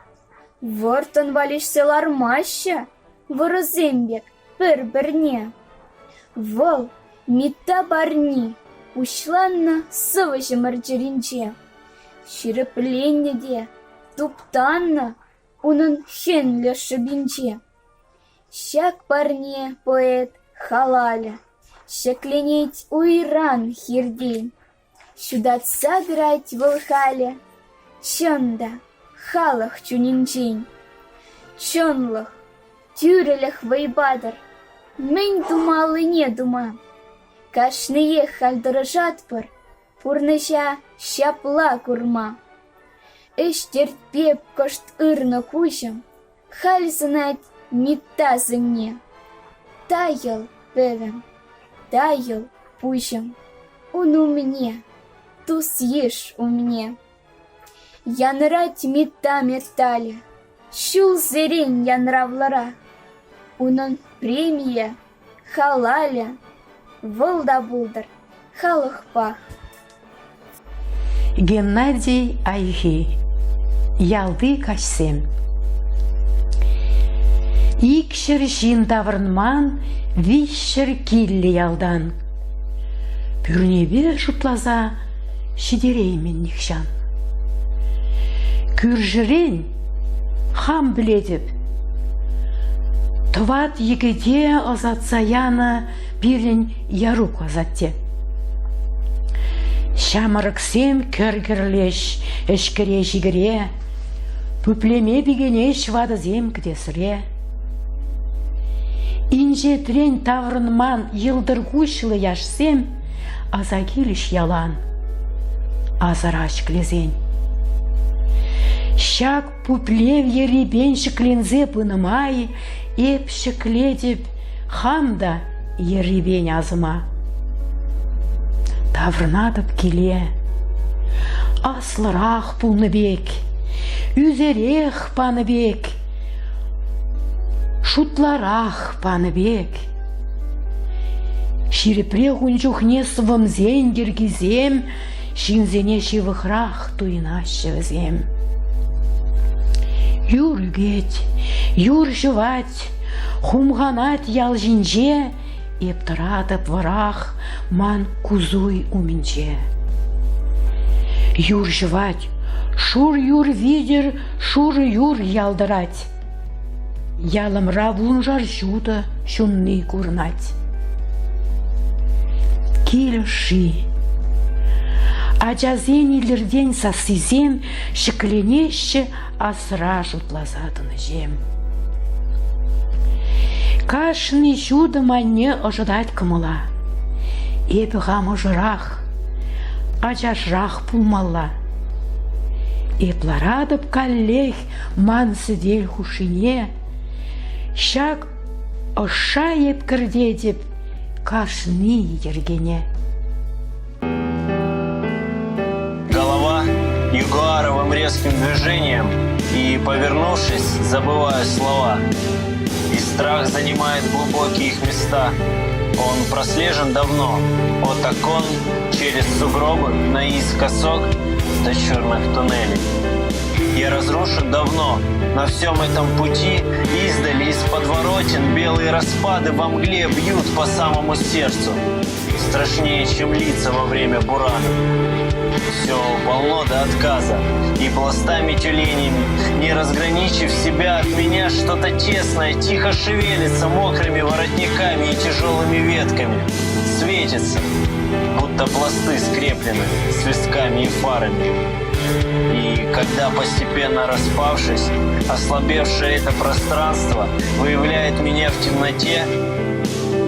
Вортон валишься лармаща, ворозембек, пір-бірне. Вол, митта барни, ушланна сывыжы марджеринче. Ширепленне де, туптанна, унын хенле шыбинче. Щак парне поэт халаля, щакленеть уйран хирдень. Сюдат саграть волхаля, чонда, халах чунинчень. Чонлах, тюрелях вайбадар, мень думал и не дума. Кашные хальдорожатпыр, пурныша щапла курма. Эш терпеп кошт ырно кушам, халь знать митта мне. Таял певем, таял пущем, он у мне, ту съешь у мне. Я нрать митта метали, щул зерень я нравлара. Унан премия, халаля, волда-булдар, халах-пах. Геннадий Айхи, ялды кашсем. Икшер жин таврынман, вишшер килли ялдан. Пюрнебе шутлаза, шидереймен нихшан. Күржірен, хам біледіп, Туват егеде озатса яна бирен ярук озатте. Шамырыксем кергірлеш, эшкіре жигіре, пүплеме бігенеш вадызем кдесіре. Инже трен таврынман йылдыргушлы яшсем, азагиліш ялан, азараш клезен. Щак пуплев еребен шықлензе пынымай, еп шықледіп хамда еребен азыма. Таврынадып келе, аслырақ пулныбек, үзерех паныбек, шутларақ паныбек. Ширепре ғунчухне свымзен дергізем, шинзене шивықрақ туйна шевзем. Юр үгет, юр жывать, хумғанат ял жинже, ептыратып варақ ман кузуй уминче. Юр жывать, шур юр видер, шур юр ялдырать. Ялымра вунжар жуды шунны курнать. Келши. Ачазенилерден сасызем шықленеші асыра жұтлазадыны жем. Кашны жуды манне ожидать кымыла. Эпі ғамы жырақ, ачашрақ пулмалла. Эпларадып каллех мансыдел хушине, щак оша еп кірдедіп кашны ергене. Голова югуаровым резким движением и, повернувшись, забывая слова. И страх занимает глубокие их места. Он прослежен давно, от окон через сугробы наискосок до черных туннелей. Я разрушен давно на всем этом пути, издали из подворотен белые распады во мгле бьют по самому сердцу, страшнее, чем лица во время бурана. Все полно до отказа, и пластами тюленями, не разграничив себя от меня, что-то тесное тихо шевелится мокрыми воротниками и тяжелыми ветками, светится, будто пласты скреплены свистками и фарами. И когда, постепенно распавшись, ослабевшее это пространство выявляет меня в темноте,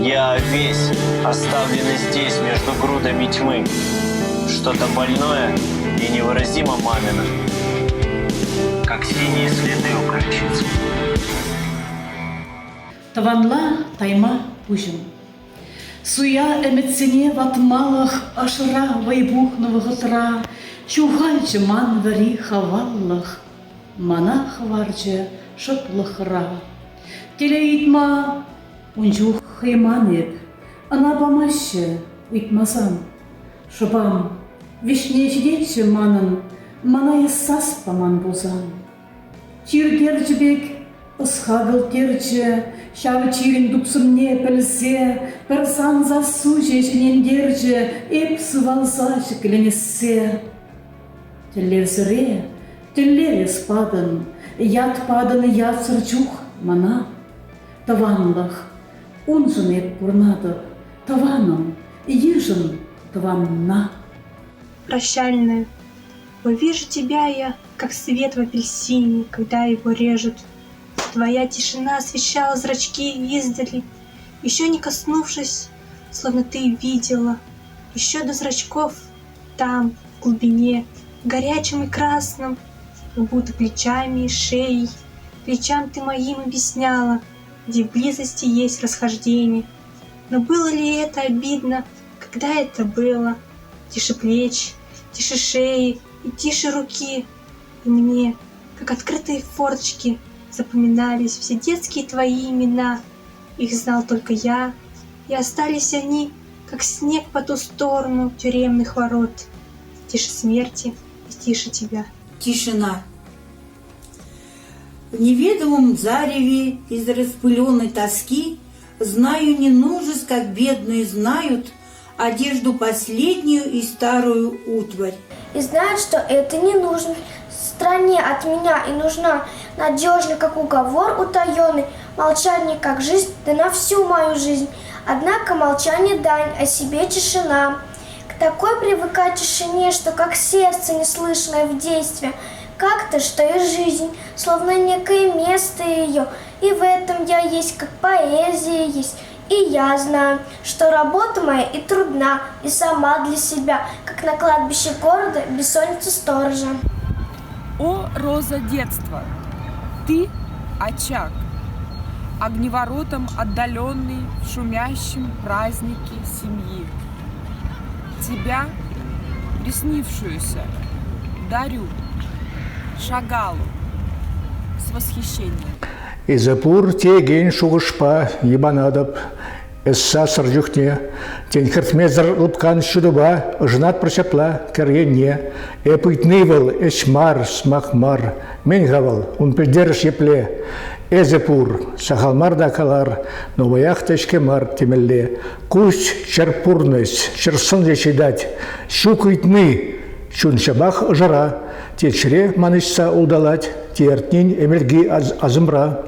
я весь оставленный здесь между грудами тьмы, что-то больное и невыразимо мамино, как синие следы у ключиц. Таванла тайма пужым. Суя эмецене в отмалах ашра вайбухного гутра, чугальче ман вари хаваллах, мана хаварче шотлахра. Телеитма унчух хайманеп, она бамаще уитмазан, шабам вишнечедече манан, мана яссас паман бозан. Чиргерчебек ысхагыл терче, шавы чирин дупсымне пілсе, персан засуже жінендерче, эп сывалса шекленесе. Теллер зіре, теллер еспадын, ят падын ят сырчух мана. Таванлах, унжын эп бурнадып, таваным, ежын таванна. Прощальная. Увижу тебя я, как свет в апельсине, когда его режут. Твоя тишина освещала зрачки издали, еще не коснувшись, словно ты видела. Еще до зрачков, там, в глубине, горячим и красным, будто плечами и шеей. Плечам ты моим объясняла, где в близости есть расхождение. Но было ли это обидно, когда это было? Тише плеч, тише шеи и тише руки. И мне, как открытые форточки, запоминались все детские твои имена. Их знал только я, и остались они, как снег по ту сторону тюремных ворот. Тише смерти и тише тебя. Тишина. В неведомом зареве из распыленной тоски знаю не нужность, как бедные знают одежду последнюю и старую утварь. И знают, что это не нужно стране от меня и нужна надежно, как уговор утаенный, молчание, как жизнь, да на всю мою жизнь. Однако молчание дань, о себе тишина. К такой привыкать тишине, что как сердце неслышное в действии, как-то, что и жизнь, словно некое место ее, и в этом я есть, как поэзия есть. И я знаю, что работа моя и трудна, и сама для себя, как на кладбище города бессонница сторожа. О, роза детства, ты очаг, огневоротом отдаленный в шумящем празднике семьи. Тебя, приснившуюся, дарю Шагалу с восхищением. Изапур теген шуғышпа ебанадып, эсса сыржухне, тенхертмезір лыпкан шудыба, жнат прочапла кергенне, эпытнывыл эшмар смахмар, мен гавал, он придерж епле, Эзепур, сахалмар да калар, новоях тешкемар темелле, кусь черпурныс, черсын дечедать, щукытны, чун шабах жара, течре манышса улдалать, тертнин эмельги азымра,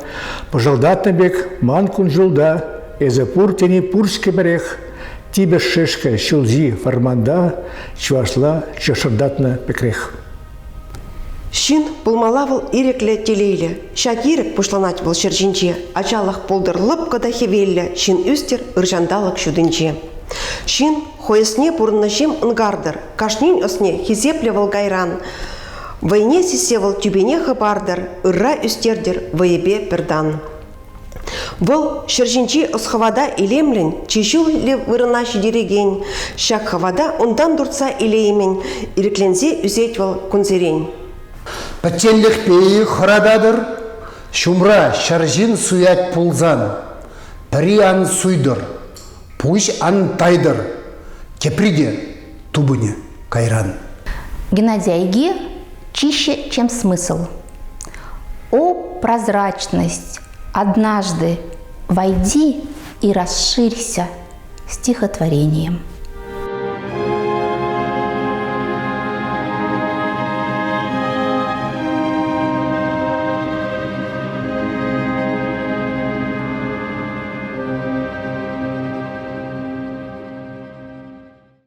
пожалдатны бек ман кунжулда, Эзепур тени пурске берех, тибе шешке щулзи фарманда, чвашла чешырдатна пекрех. Шин пулмалавыл ирекле телейле, шак ирек пушланать был шерчинче, ачалах полдыр лыпкада хевелле, шин үстер ыржандалык шудынче. Шин хоесне пурнышем нгардыр, кашнин осне хизеплевал гайран, войне сисевал тюбене хабардыр, ырра үстердер воебе пердан. Был шерчинче осхавада илемлен, чешул ли вырына шидереген, шак хавада ондан дурца илеймен, иреклензе үзетвал кунзерень. Пәттенлік пейі құрададыр, шумра шаржин суят пулзан, пірі ан суйдыр, пуш ан тайдыр, кеприде тубыне кайран. Геннадий Айге чище, чем смысл. О, прозрачность, однажды войди и расширься стихотворением.